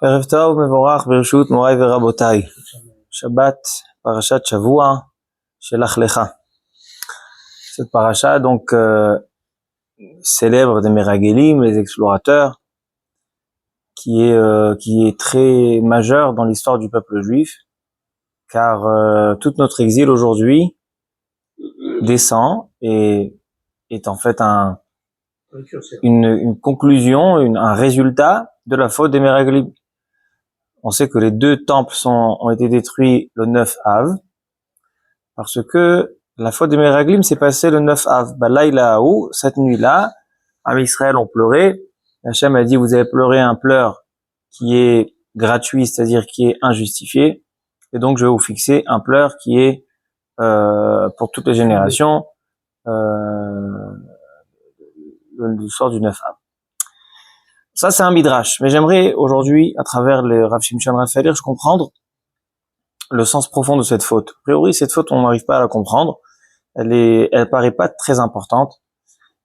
ערב טוב מבורך ברשות מוריי ורבותיי. Shabbat, parashat Shavua, Shelach Lecha. Cette paracha donc célèbre des Meragelim, les explorateurs, qui est très majeure dans l'histoire du peuple juif, car tout notre exil aujourd'hui descend et est en fait une conclusion, un résultat de la faute des Meragelim. On sait que les deux temples ont été détruits le 9 Av, parce que la faute des Meragelim s'est passée le 9 Av. Balaïlaou, cette nuit-là, Am Israël ont pleuré. Hachem a dit, vous avez pleuré un pleur qui est gratuit, c'est-à-dire qui est injustifié, et donc je vais vous fixer un pleur qui est pour toutes les générations, le soir du 9 Av. Ça, c'est un midrash. Mais j'aimerais aujourd'hui, à travers le Rav Shimshon Raphael Hirsch, comprendre le sens profond de cette faute. A priori, cette faute, on n'arrive pas à la comprendre. Elle paraît pas très importante.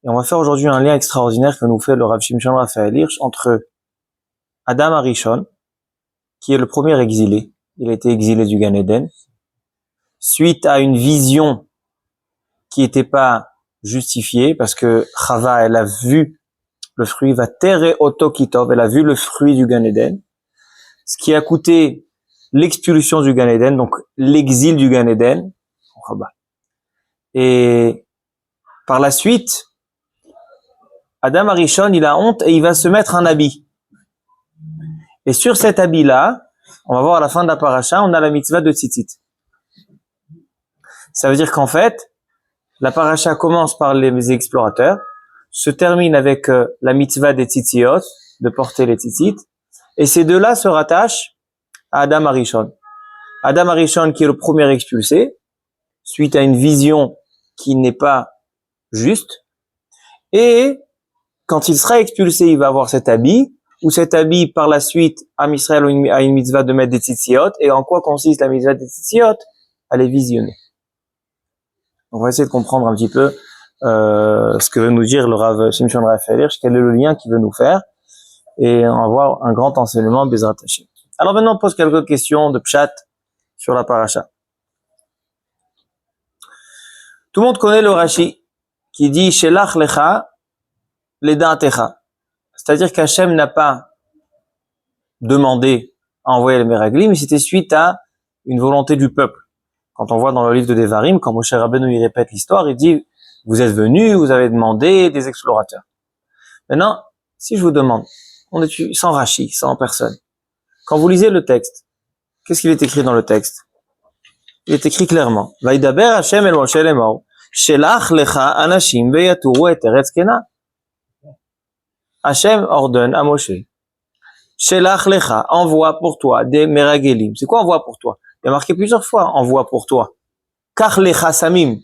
Et on va faire aujourd'hui un lien extraordinaire que nous fait le Rav Shimshon Raphael Hirsch entre Adam Arishon, qui est le premier exilé. Il a été exilé du Gan Eden. Suite à une vision qui n'était pas justifiée, parce que Chava, elle a vu le fruit, va tere oto kitov, elle a vu le fruit du Gan Eden, ce qui a coûté l'expulsion du Gan Eden, donc l'exil du Gan Eden. Et par la suite, Adam Arishon, il a honte et il va se mettre un habit. Et sur cet habit-là, on va voir à la fin de la paracha, on a la mitzvah de tzitzit. Ça veut dire qu'en fait, la paracha commence par les explorateurs, se termine avec la mitzvah des tzitziot, de porter les tzitzit, et ces deux-là se rattachent à Adam Arishon. Adam Arishon qui est le premier expulsé, suite à une vision qui n'est pas juste, et quand il sera expulsé, il va avoir cet habit, ou cet habit par la suite, Am Israël a une mitzvah de mettre des tzitziot, et en quoi consiste la mitzvah des tzitziot? À les visionner. On va essayer de comprendre un petit peu ce que veut nous dire le Rav Shimshon Raphael Hirsch, quel est le lien qu'il veut nous faire, et on va avoir un grand enseignement Bezrat Hashem. Alors maintenant, on pose quelques questions de pshat sur la paracha. Tout le monde connaît le Rashi qui dit Shelach Lecha Leda'atecha, c'est-à-dire qu'Hachem n'a pas demandé à envoyer les Meraglim, mais c'était suite à une volonté du peuple. Quand on voit dans le livre de Devarim, quand Moshe Rabbeinu il répète l'histoire, il dit vous êtes venus, vous avez demandé des explorateurs. Maintenant, si je vous demande, on est sans Rashi, sans personne. Quand vous lisez le texte, qu'est-ce qu'il est écrit dans le texte? Il est écrit clairement. Vaidaber Hashem el Moshe lemor, shelach lecha anashim veyaturu et eretz kena. Hashem ordonne à Moshe, shelach lecha, envoie pour toi des meragelim. C'est quoi envoie pour toi? Il y a marqué plusieurs fois, envoie pour toi. Kach lecha samim.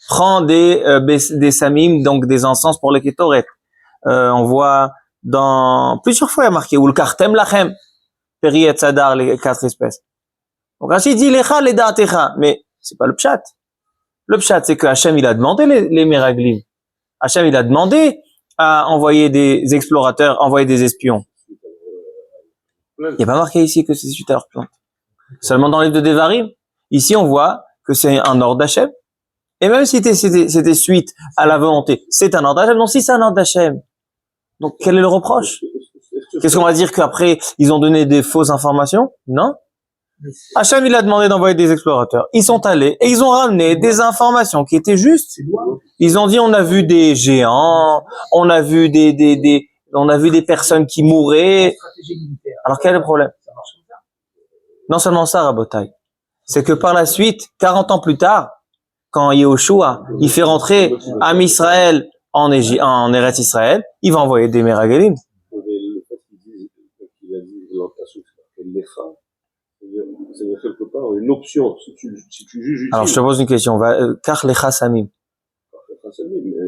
Prends des samim, donc des encens pour les kétoret. On voit dans plusieurs fois il y a marqué ou le kartem lachem, peri et tzadar, les 4 espèces. Donc Rachid dit lecha leda'atecha, mais c'est pas le pshat. Le pshat c'est que Hachem il a demandé les meraglim. Hachem il a demandé à envoyer des explorateurs, envoyer des espions. Il n'y a pas marqué ici que c'est suite à leur plainte. Seulement dans le livre de Devarim. Ici on voit que c'est un ordre d'Hachem. Et même si c'était suite à la volonté, c'est un ordre d'Hachem. Donc si c'est un ordre d'Hachem, donc quel est le reproche? Qu'est-ce qu'on va dire qu'après ils ont donné des fausses informations? Non. Hachem il a demandé d'envoyer des explorateurs. Ils sont allés et ils ont ramené des informations qui étaient justes. Ils ont dit on a vu des géants, on a vu des personnes qui mouraient. Alors quel est le problème? Non seulement ça, Rabotai, c'est que par la suite, 40 ans plus tard, quand Yehoshua, il fait rentrer Am Israël en Eretz Israël, il va envoyer des Meragelim. Le fait qu'il a dit ça veut dire quelque part une option, si tu juges utile. Alors je te pose une question, Kach lecha samim,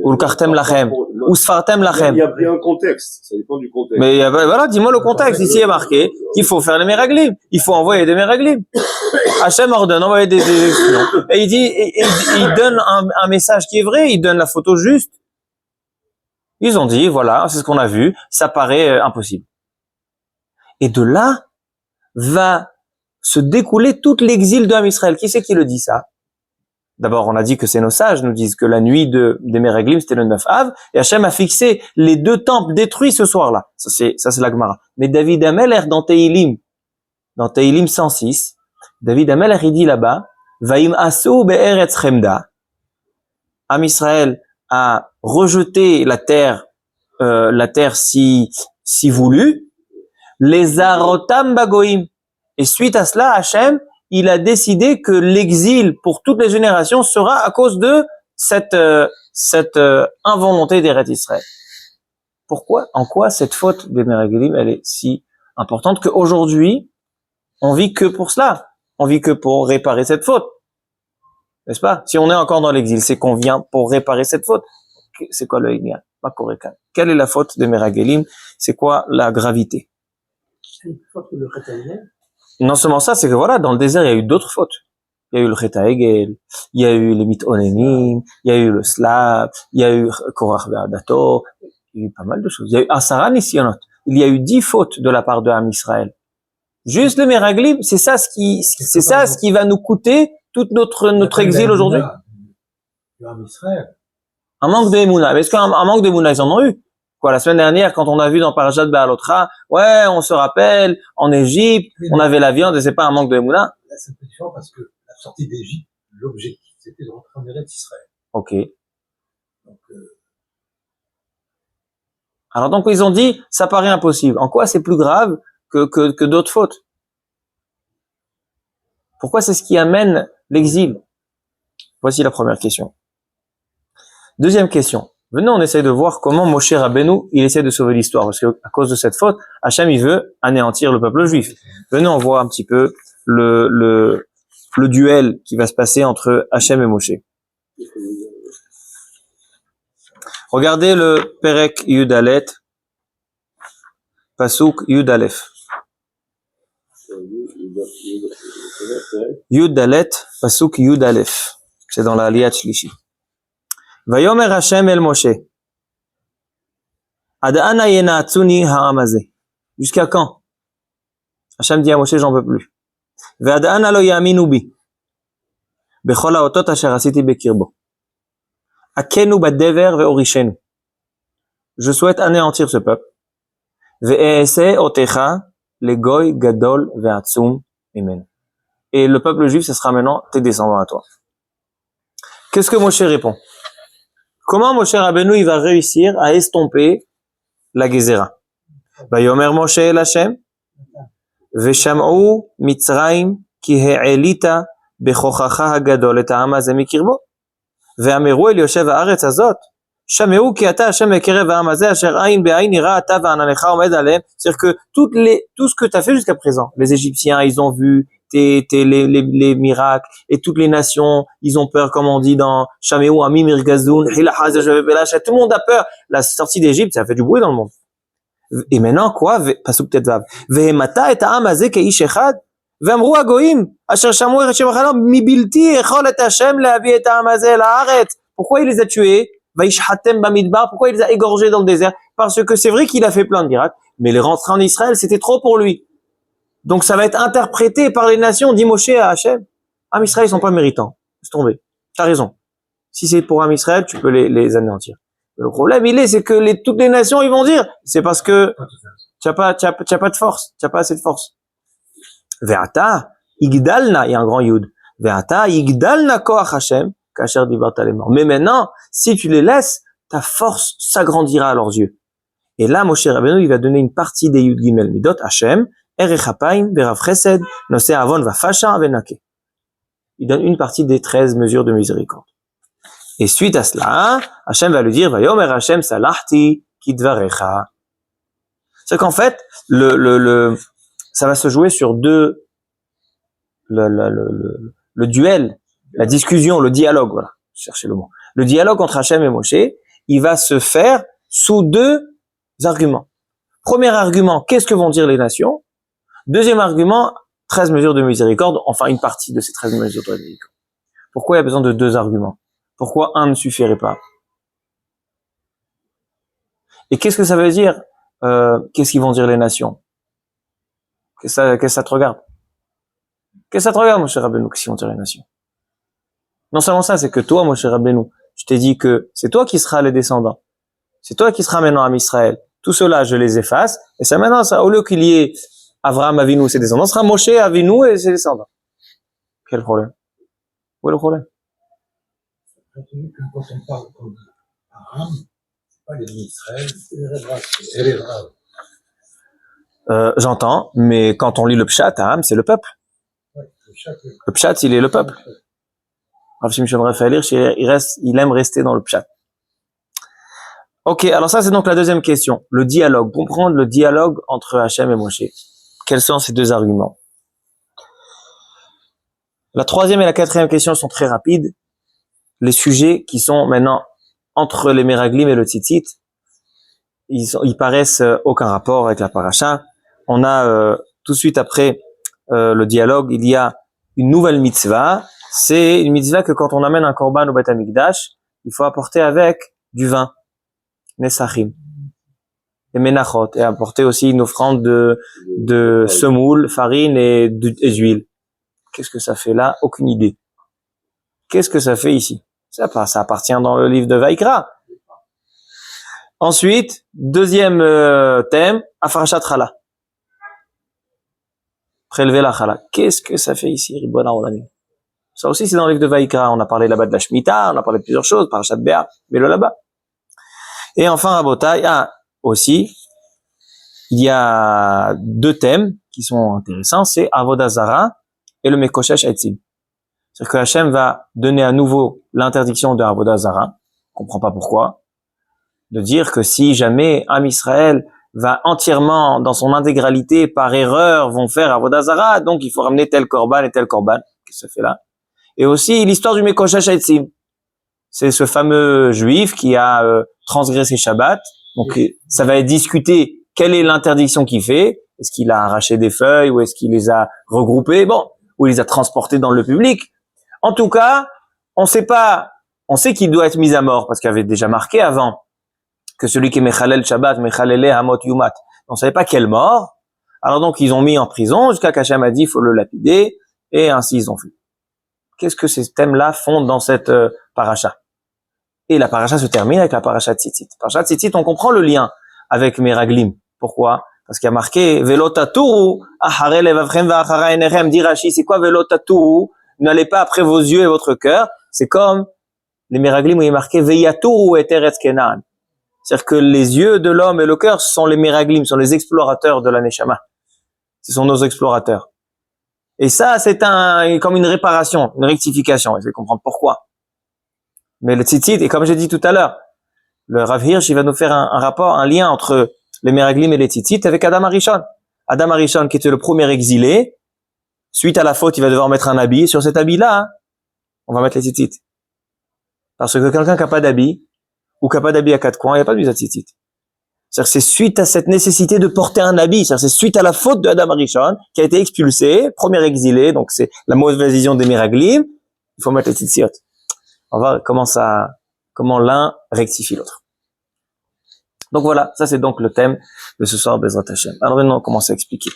ou le kartem lachem, ou sfartem lachem. Il y a bien un contexte, ça dépend du contexte. Mais voilà, dis-moi le contexte, ici il est marqué qu'il faut faire les Meragelim, il faut envoyer des Meragelim. Hachem ordonne d'envoyer des espions. Et il donne un message qui est vrai, il donne la photo juste. Ils ont dit, voilà, c'est ce qu'on a vu, ça paraît impossible. Et de là va se découler tout l'exil de Ham Israël. Qui c'est qui le dit ça? D'abord, on a dit que c'est nos sages nous disent que la nuit des Meraglim, c'était le 9 Av, et Hachem a fixé les 2 temples détruits ce soir-là. Ça, c'est la Gemara. Mais David Ameler, dans Teilim 106, David Ameler, il dit là-bas, Vaim asu be'eretz chemda. Ham Israël a rejeté la terre si voulue, les arotam bagoim. Et suite à cela, Hachem, il a décidé que l'exil pour toutes les générations sera à cause de cette involonté d'Eretz Israël. Pourquoi? En quoi cette faute des Meraglim, elle est si importante qu'aujourd'hui, on vit que pour cela. On vit que pour réparer cette faute. N'est-ce pas? Si on est encore dans l'exil, c'est qu'on vient pour réparer cette faute. C'est quoi le Ignan? Quelle est la faute des Meraglim? C'est quoi la gravité? C'est une faute de Khataïen. Non seulement ça, c'est que voilà, dans le désert, il y a eu d'autres fautes. Il y a eu le Cheta Egel, il y a eu les Mitonenim, il y a eu le Slav, il y a eu Korach Ve'adato, il y a eu pas mal de choses. Il y a eu Asara Nisyonot. Il y a eu 10 fautes de la part de Ham Israël. Juste le Meraglim, c'est ça ce qui va nous coûter tout notre exil aujourd'hui. Un manque de Emouna. Mais est-ce qu'un manque de Emouna, ils en ont eu? Quoi, la semaine dernière, quand on a vu dans Parashat Be'alotra, ouais, on se rappelle, en Égypte, on avait la viande et c'est pas un manque de Emouna. Là, c'est un peu différent parce que la sortie d'Égypte, l'objectif, c'était de rentrer en Eretz Israël. Ok. Donc, Alors donc, ils ont dit, ça paraît impossible. En quoi c'est plus grave que d'autres fautes? Pourquoi c'est ce qui amène l'exil? Voici la première question. Deuxième question. Venez, on essaye de voir comment Moshe Rabbeinu, il essaie de sauver l'histoire. Parce que, à cause de cette faute, Hachem, il veut anéantir le peuple juif. Venez, on voit un petit peu le duel qui va se passer entre Hachem et Moshe. Regardez le Perek Yud Alet, Pasuk Yud Aleph. Yud Alet, Pasuk Yud Aleph. C'est dans la Aliyat Shlishi. Vayomer Hashem el Moshe. Ad ana yena'atsuni ha'am hazeh. Jusqu'à quand? Hashem dit à Moshe, j'en peux plus. Ve'ad ana lo ya'aminu bi. Bechol ha'otot asher asiti bekirbo. Akenu badever ve'orishenu. Je souhaite anéantir ce peuple. Ve'e'ese otecha legoy gadol ve'atzum imen. Et le peuple juif, ce sera maintenant tes descendants à toi. Qu'est-ce que Moshe répond? Comment Moshe Rabbeinu, il va réussir à estomper la Gezerah? Vayomer Moshe el Hashem, Vesham'u Mitzrayim ki he'elita bechochacha hagadol et ha'am hazeh mikirbo, ve'ameru el yoshev ha'aretz hazot, Shameu ki ata Hashem bekerev ha'am hazeh asher ayin be'ayin ira ata ve'ananecha omed alehem. C'est-à-dire que tout ce que tu as fait jusqu'à présent, les Égyptiens, ils ont vu les miracles, et toutes les nations, ils ont peur, comme on dit dans Shameu Ami Mirgazoun, tout le monde a peur. La sortie d'Égypte, ça a fait du bruit dans le monde. Et maintenant, quoi? Pasuk Tetvav. Vehemata et ha'am hazeh keish echad, ve'amru hagoyim, asher shamu et Hashem achalom, mibilti echol et Hashem lehavi et ha'am hazeh la'aretz. Pourquoi il les a tués? Vaishhatem bamidbar. Pourquoi il les a égorgés dans le désert? Parce que c'est vrai qu'il a fait plein de miracles, mais les rentrer en Israël, c'était trop pour lui. Donc ça va être interprété par les nations, dit Moshe à Hachem. Ham Israël, ils sont pas méritants. Laisse tomber. T'as raison. Si c'est pour Ham Israël, tu peux les anéantir. Le problème, c'est que toutes les nations, ils vont dire, c'est parce que tu n'as pas de force, tu n'as pas assez de force. Ve'ata, igdalna, il y a un grand yud. Ve'ata, igdalna koach Hashem, kasher divarta lemor. Mais maintenant, si tu les laisses, ta force s'agrandira à leurs yeux. Et là, Moshe Rabbeinu, il va donner une partie des yud gimel midot Hashem, erech hapayim, berav chesed, noseh avon vafasha venake. Il donne une partie des 13 mesures de miséricorde. Et suite à cela, Hachem va lui dire, Vayomer Hashem salahti kidvarecha. C'est qu'en fait, ça va se jouer sur le duel, la discussion, le dialogue, voilà. Cherchez le mot. Le dialogue entre Hachem et Moshe, il va se faire sous 2 arguments. Premier argument, qu'est-ce que vont dire les nations? Deuxième argument, 13 mesures de miséricorde, enfin une partie de ces 13 mesures de miséricorde. Pourquoi il y a besoin de 2 arguments? Pourquoi un ne suffirait pas? Et qu'est-ce que ça veut dire? Qu'est-ce qu'ils vont dire les nations? Qu'est-ce que ça te regarde? Qu'est-ce que ça te regarde, Moshe Rabbeinu, si on tire les nations? Non seulement ça, c'est que toi, Moshe Rabbeinu, je t'ai dit que c'est toi qui seras les descendants. C'est toi qui seras maintenant à Israël. Tout cela, je les efface. Et ça maintenant, ça, au lieu qu'il y ait Avraham Avinu et ses descendants, ce sera Moshe Avinu et ses descendants. Quel problème? Où est le problème? Quand on parle d'Abraham, c'est pas les Israël, c'est les Hébreux. J'entends, mais quand on lit le Pshat, Aram, c'est le peuple. Ouais, le Pshat, il est le peuple. Rav Shimshon Raphaël Hirsch, il aime rester dans le Pshat. Ok, alors ça c'est donc la deuxième question. Le dialogue, comprendre le dialogue entre Hachem et Moshe. Quels sont ces deux arguments? La troisième et la quatrième question sont très rapides. Les sujets qui sont maintenant entre les Meraglim et le Tzitzit, ils paraissent aucun rapport avec la paracha. On a tout de suite après le dialogue, il y a une nouvelle mitzvah. C'est une mitzvah que quand on amène un korban au Beth Amikdash, il faut apporter avec du vin, nesachim, et menachot, et apporter aussi une offrande de semoule, farine et d'huile. Qu'est-ce que ça fait là? Aucune idée. Qu'est-ce que ça fait ici? Ça appartient dans le livre de Vaikra. Ensuite, deuxième thème, Afarashat Chala. Prélever la Chala. Qu'est-ce que ça fait ici, Ribona Olami? Ça aussi, c'est dans le livre de Vaikra. On a parlé là-bas de la Shemitah, on a parlé de plusieurs choses, Parashat Béa, mais le là-bas. Et enfin, Rabotai, aussi, il y a deux thèmes qui sont intéressants, c'est Avodah Zara et le Mekoshesh Etzim. C'est-à-dire que Hachem va donner à nouveau l'interdiction de Avodah Zara, on comprend pas pourquoi, de dire que si jamais Am Israël va entièrement, dans son intégralité, par erreur, vont faire Avodah Zara, donc il faut ramener tel korban et tel korban. Qu'est-ce que ça fait là? Et aussi l'histoire du Mekoshesh Etzim. C'est ce fameux juif qui a transgressé Shabbat. Donc ça va être discuté quelle est l'interdiction qu'il fait. Est-ce qu'il a arraché des feuilles ou est-ce qu'il les a regroupées? Bon, ou il les a transportées dans le public. En tout cas, on sait qu'il doit être mis à mort parce qu'il avait déjà marqué avant que celui qui est Mechalel Shabbat, Mechalele Hamot Yumat. On savait pas quelle mort. Alors donc ils ont mis en prison jusqu'à qu'Hachem a dit il faut le lapider et ainsi ils ont fait. Qu'est-ce que ces thèmes-là font dans cette paracha? Et la paracha se termine avec la paracha Tzitzit. Paracha Tzitzit, on comprend le lien avec Meraglim. Pourquoi? Parce qu'il y a marqué Velo taturu achare levavchem va'achara einechem. Dit Rashi, c'est quoi Velo taturu? N'allez pas après vos yeux et votre cœur. C'est comme les Meraglim où il est marqué Veyaturu et Eretz Kenan. C'est-à-dire que les yeux de l'homme et le cœur sont les Meraglim, sont les explorateurs de la Neshama. Ce sont nos explorateurs. Et ça, c'est comme une réparation, une rectification. Il faut comprendre pourquoi. Mais le tzitzit, et comme j'ai dit tout à l'heure, le Rav Hirsch, il va nous faire un rapport, un lien entre les Meraglim et les tzitzit avec Adam Arishon. Adam Arishon, qui était le premier exilé, suite à la faute, il va devoir mettre un habit. Sur cet habit-là, on va mettre les tzitzit. Parce que quelqu'un qui n'a pas d'habit, ou qui n'a pas d'habit à quatre coins, il n'y a pas de tzitzit. C'est-à-dire que c'est suite à cette nécessité de porter un habit, c'est-à-dire c'est suite à la faute de Adam Arishon, qui a été expulsé, premier exilé, donc c'est la mauvaise vision des Meraglim, il faut mettre les tzitzit. On va voir comment l'un rectifie l'autre. Donc voilà, ça c'est donc le thème de ce soir, Bezrat Hashem. Alors maintenant, on commence à expliquer.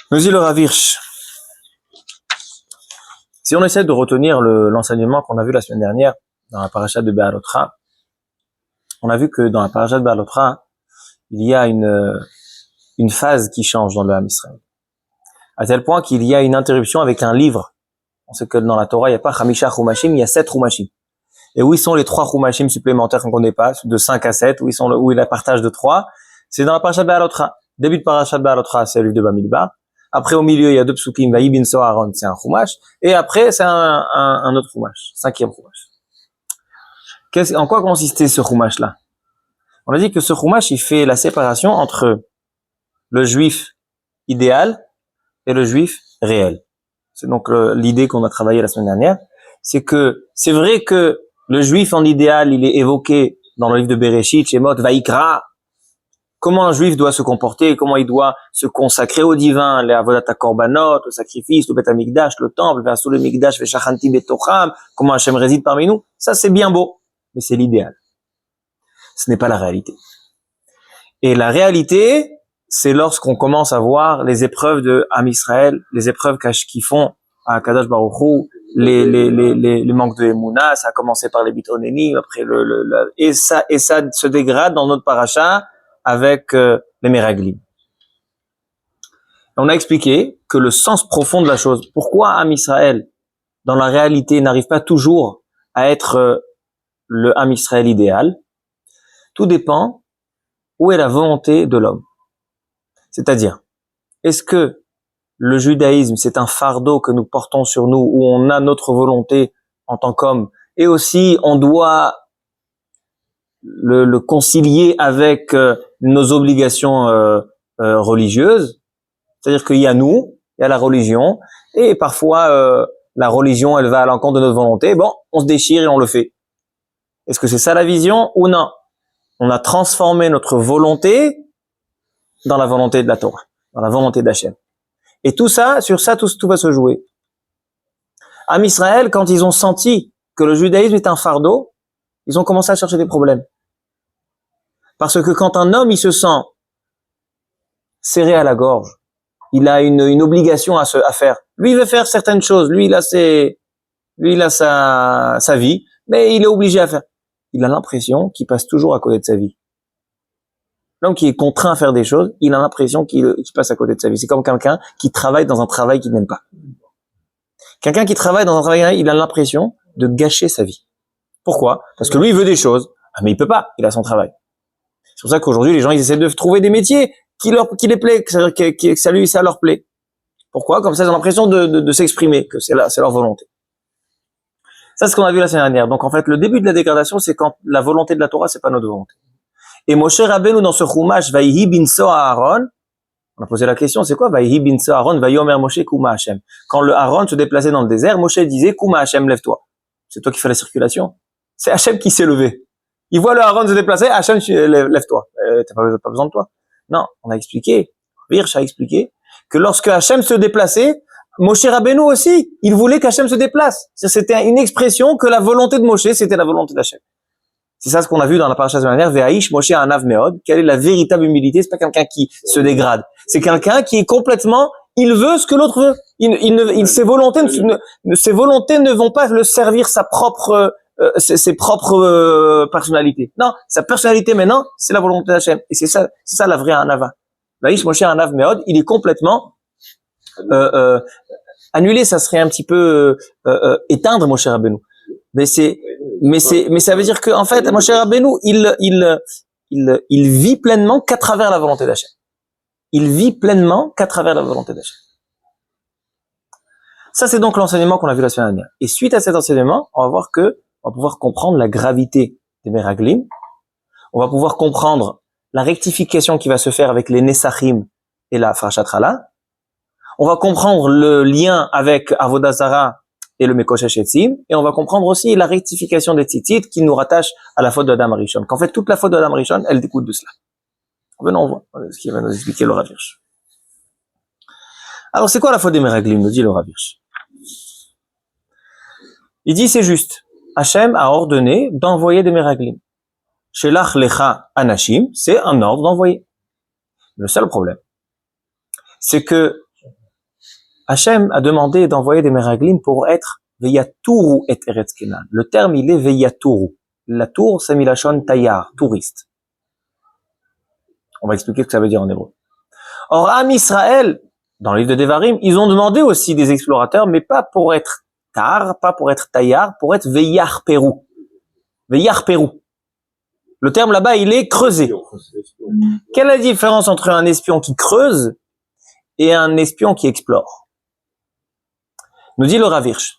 Nous dit le Rav Hirsch. Si on essaie de retenir l'enseignement qu'on a vu la semaine dernière dans la paracha de Be'alotra, on a vu que dans la paracha de Be'alotra, il y a une phase qui change dans le Ham Israël. À tel point qu'il y a une interruption avec un livre. On sait que dans la Torah, il n'y a pas Chamisha Chumashim, il y a 7 Chumashim. Et où ils sont les 3 Chumashim supplémentaires qu'on connaît pas, de 5 à 7, où il y a partage de 3? C'est dans la paracha de Be'alotra. Début de paracha de Be'alotra, c'est le livre de Bamidbar. Après, au milieu, il y a 2 psukim, Vayi bin Soharon, c'est un Chumash. Et après, c'est un autre Chumash, 5e Chumash. En quoi consistait ce Chumash-là? On a dit que ce Chumash, il fait la séparation entre le juif idéal et le juif réel. C'est donc l'idée qu'on a travaillé la semaine dernière. C'est que, c'est vrai que le juif en idéal, il est évoqué dans le livre de Bereshit, Shemot, Vaikra. Comment un juif doit se comporter, comment il doit se consacrer au divin, les avodat korbanot, le sacrifice, le Beth Amikdash, le temple, le Mikdash, Veshachanti betocham, comment Hachem réside parmi nous. Ça, c'est bien beau, mais c'est l'idéal. Ce n'est pas la réalité. Et la réalité, c'est lorsqu'on commence à voir les épreuves de Am Israël, les épreuves qui font à Kadosh Baruch Hu, les manques de Emouna, ça a commencé par les Bitoneni, après et ça se dégrade dans notre paracha avec les Meraglim. On a expliqué que le sens profond de la chose, pourquoi Am Israël, dans la réalité, n'arrive pas toujours à être le Am Israël idéal, tout dépend où est la volonté de l'homme. C'est-à-dire, est-ce que le judaïsme, c'est un fardeau que nous portons sur nous, où on a notre volonté en tant qu'homme, et aussi on doit le concilier avec nos obligations religieuses, c'est-à-dire qu'il y a nous, il y a la religion, et parfois la religion, elle va à l'encontre de notre volonté, bon, on se déchire et on le fait. Est-ce que c'est ça la vision ou non? On a transformé notre volonté dans la volonté de la Torah, dans la volonté d'Hachem. Et tout ça, sur ça, tout va se jouer. Am Israël, quand ils ont senti que le judaïsme est un fardeau, ils ont commencé à chercher des problèmes. Parce que quand un homme, il se sent serré à la gorge, il a une obligation à faire. Lui, il veut faire certaines choses. Lui, il a sa vie, mais il est obligé à faire. Il a l'impression qu'il passe toujours à côté de sa vie. L'homme qui est contraint à faire des choses, il a l'impression qu'il passe à côté de sa vie. C'est comme quelqu'un qui travaille dans un travail qu'il n'aime pas. Quelqu'un qui travaille dans un travail, il a l'impression de gâcher sa vie. Pourquoi? Parce que lui, il veut des choses. Ah, mais il peut pas. Il a son travail. C'est pour ça qu'aujourd'hui, les gens, ils essaient de trouver des métiers qui les plaît, que ça leur plaît. Pourquoi? Comme ça, ils ont l'impression de s'exprimer, que c'est leur volonté. Ça, c'est ce qu'on a vu la semaine dernière. Donc, en fait, le début de la dégradation, c'est quand la volonté de la Torah, c'est pas notre volonté. Et Moshe Rabbeinu, dans ce chumash, Vayhi binso Aaron, on a posé la question, c'est quoi Vayhi binso Aaron, Vayomer Moshe Kuma Hashem? Quand le Aaron se déplaçait dans le désert, Moshe disait, Kuma Hashem, lève-toi. C'est toi qui fais la circulation. C'est Hashem qui s'est levé. Il voit le Aaron se déplacer, Hashem, lève-toi. T'as pas besoin de toi. Non, on a expliqué, Virch a expliqué, que lorsque Hashem se déplaçait, Moshe Rabbeinu aussi, il voulait qu'Hashem se déplace. C'était une expression que la volonté de Moshe, c'était la volonté d'Hashem. C'est ça ce qu'on a vu dans la paracha de la dernière, Ve'aish Moshe Anav Meod. Quelle est la véritable humilité? C'est pas quelqu'un qui se dégrade. C'est quelqu'un qui est complètement, il veut ce que l'autre veut. Ses volontés ne vont pas le servir ses propres personnalités. Non, sa personnalité maintenant, c'est la volonté d'Hachem. Et c'est ça la vraie Anava. Ve'aish Moshe Anav Meod, il est complètement annulé, ça serait un petit peu éteindre Moshe Rabbeinu. Mais ça veut dire que en fait, Moshe Rabbeinu, il vit pleinement qu'à travers la volonté d'Hachem. Il vit pleinement qu'à travers la volonté d'Hachem. Ça, c'est donc l'enseignement qu'on a vu la semaine dernière. Et suite à cet enseignement, on va pouvoir comprendre la gravité des Meraglim. On va pouvoir comprendre la rectification qui va se faire avec les Nesachim et la Frachat Chala. On va comprendre le lien avec Avodah Zarah et le Mekoshesh Etzim, et on va comprendre aussi la rectification des tzitzit qui nous rattache à la faute de Adam Rishon. Qu'en fait, toute la faute de Adam Rishon, elle découle de cela. Venons, on voit ce qu'il va nous expliquer le Rav Hirsch. Alors, c'est quoi la faute des Meraglim, nous dit le Rav Hirsch? Il dit, c'est juste. Hachem a ordonné d'envoyer des Meraglim. Shelach lecha anashim, c'est un ordre d'envoyer. Le seul problème, c'est que Hachem a demandé d'envoyer des Meraglim pour être Veyatouru et Eretz Kenan. Le terme, il est Veyatouru. La tour, c'est Milachon Tayar, touriste. On va expliquer ce que ça veut dire en hébreu. Or, Am Israël, dans le livre de Devarim, ils ont demandé aussi des explorateurs, mais pas pour être Tar, pas pour être Tayar, pour être Veyar Pérou. Veyar Pérou. Le terme là-bas, il est creuser. Quelle est la différence entre un espion qui creuse et un espion qui explore? Nous dit le Rav Hirsch.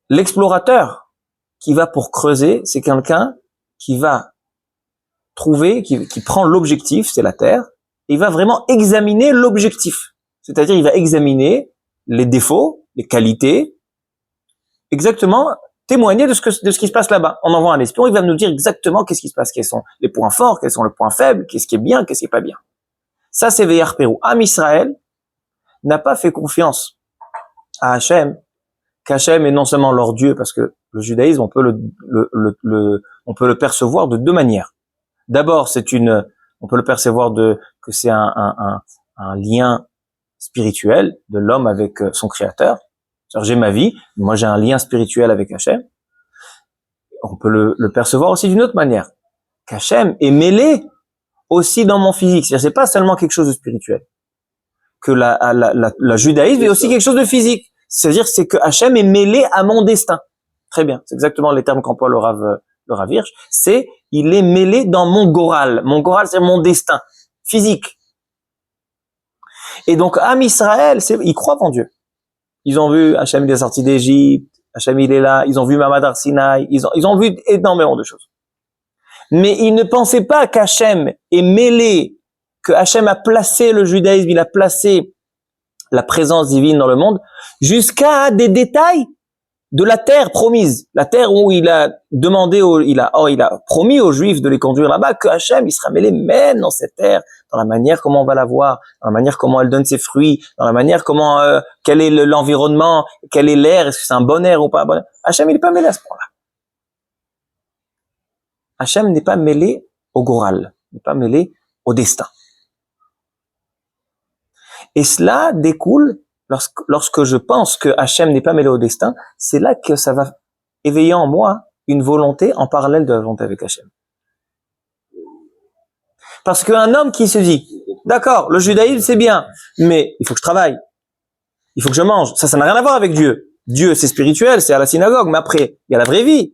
L'explorateur qui va pour creuser, c'est quelqu'un qui va trouver, qui prend l'objectif, c'est la terre, et il va vraiment examiner l'objectif. C'est-à-dire, il va examiner les défauts, les qualités, exactement témoigner de ce qui se passe là-bas. On envoie un espion, il va nous dire exactement qu'est-ce qui se passe, quels sont les points forts, quels sont les points faibles, qu'est-ce qui est bien, qu'est-ce qui est pas bien. Ça, c'est Veyar Pérou. Am Israël n'a pas fait confiance à Hachem qu'Hachem est non seulement leur Dieu, parce que le judaïsme, on peut le percevoir de deux manières. D'abord, on peut le percevoir que c'est un lien spirituel de l'homme avec son créateur. C'est-à-dire, j'ai ma vie, moi j'ai un lien spirituel avec Hachem. On peut le percevoir aussi d'une autre manière. Qu'Hachem est mêlé aussi dans mon physique. C'est-à-dire, c'est pas seulement quelque chose de spirituel. Que la judaïsme est aussi quelque chose de physique. C'est-à-dire, c'est que Hachem est mêlé à mon destin. Très bien. C'est exactement les termes qu'emploie le Rav Hirsch. Il est mêlé dans mon goral. Mon goral, c'est mon destin physique. Et donc, Am Israël, ils croient en Dieu. Ils ont vu Hachem, il est sorti d'Égypte. Hachem, il est là. Ils ont vu Mamad Har Sinaï. Ils ont vu énormément de choses. Mais ils ne pensaient pas qu'Hachem est mêlé, que Hachem a placé le judaïsme, il a placé la présence divine dans le monde, jusqu'à des détails de la terre promise. La terre où il a demandé, il a promis aux Juifs de les conduire là-bas, que Hachem, il sera mêlé même dans cette terre, dans la manière comment on va la voir, dans la manière comment elle donne ses fruits, dans la manière comment, quel est l'environnement, quel est l'air, est-ce que c'est un bon air ou pas un bon air. Hachem, il n'est pas mêlé à ce point-là. Hachem n'est pas mêlé au goral, n'est pas mêlé au destin. Et cela découle, lorsque je pense que Hachem n'est pas mêlé au destin, c'est là que ça va éveiller en moi une volonté en parallèle de la volonté avec Hachem. Parce qu'un homme qui se dit, d'accord, le judaïsme c'est bien, mais il faut que je travaille, il faut que je mange, ça n'a rien à voir avec Dieu. Dieu c'est spirituel, c'est à la synagogue, mais après, il y a la vraie vie.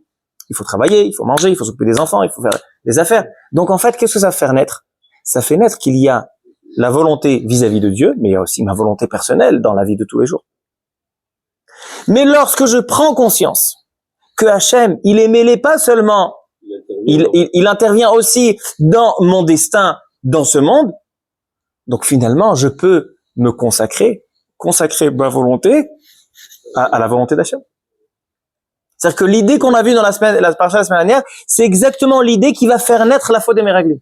Il faut travailler, il faut manger, il faut s'occuper des enfants, il faut faire des affaires. Donc en fait, qu'est-ce que ça fait naître? Ça fait naître qu'il y a la volonté vis-à-vis de Dieu, mais il y a aussi ma volonté personnelle dans la vie de tous les jours. Mais lorsque je prends conscience que Hachem, il est mêlé pas seulement, il intervient aussi dans mon destin, dans ce monde, donc finalement, je peux me consacrer ma volonté à la volonté d'Hachem. C'est-à-dire que l'idée qu'on a vue dans la semaine dernière, c'est exactement l'idée qui va faire naître la faute des Meraglim.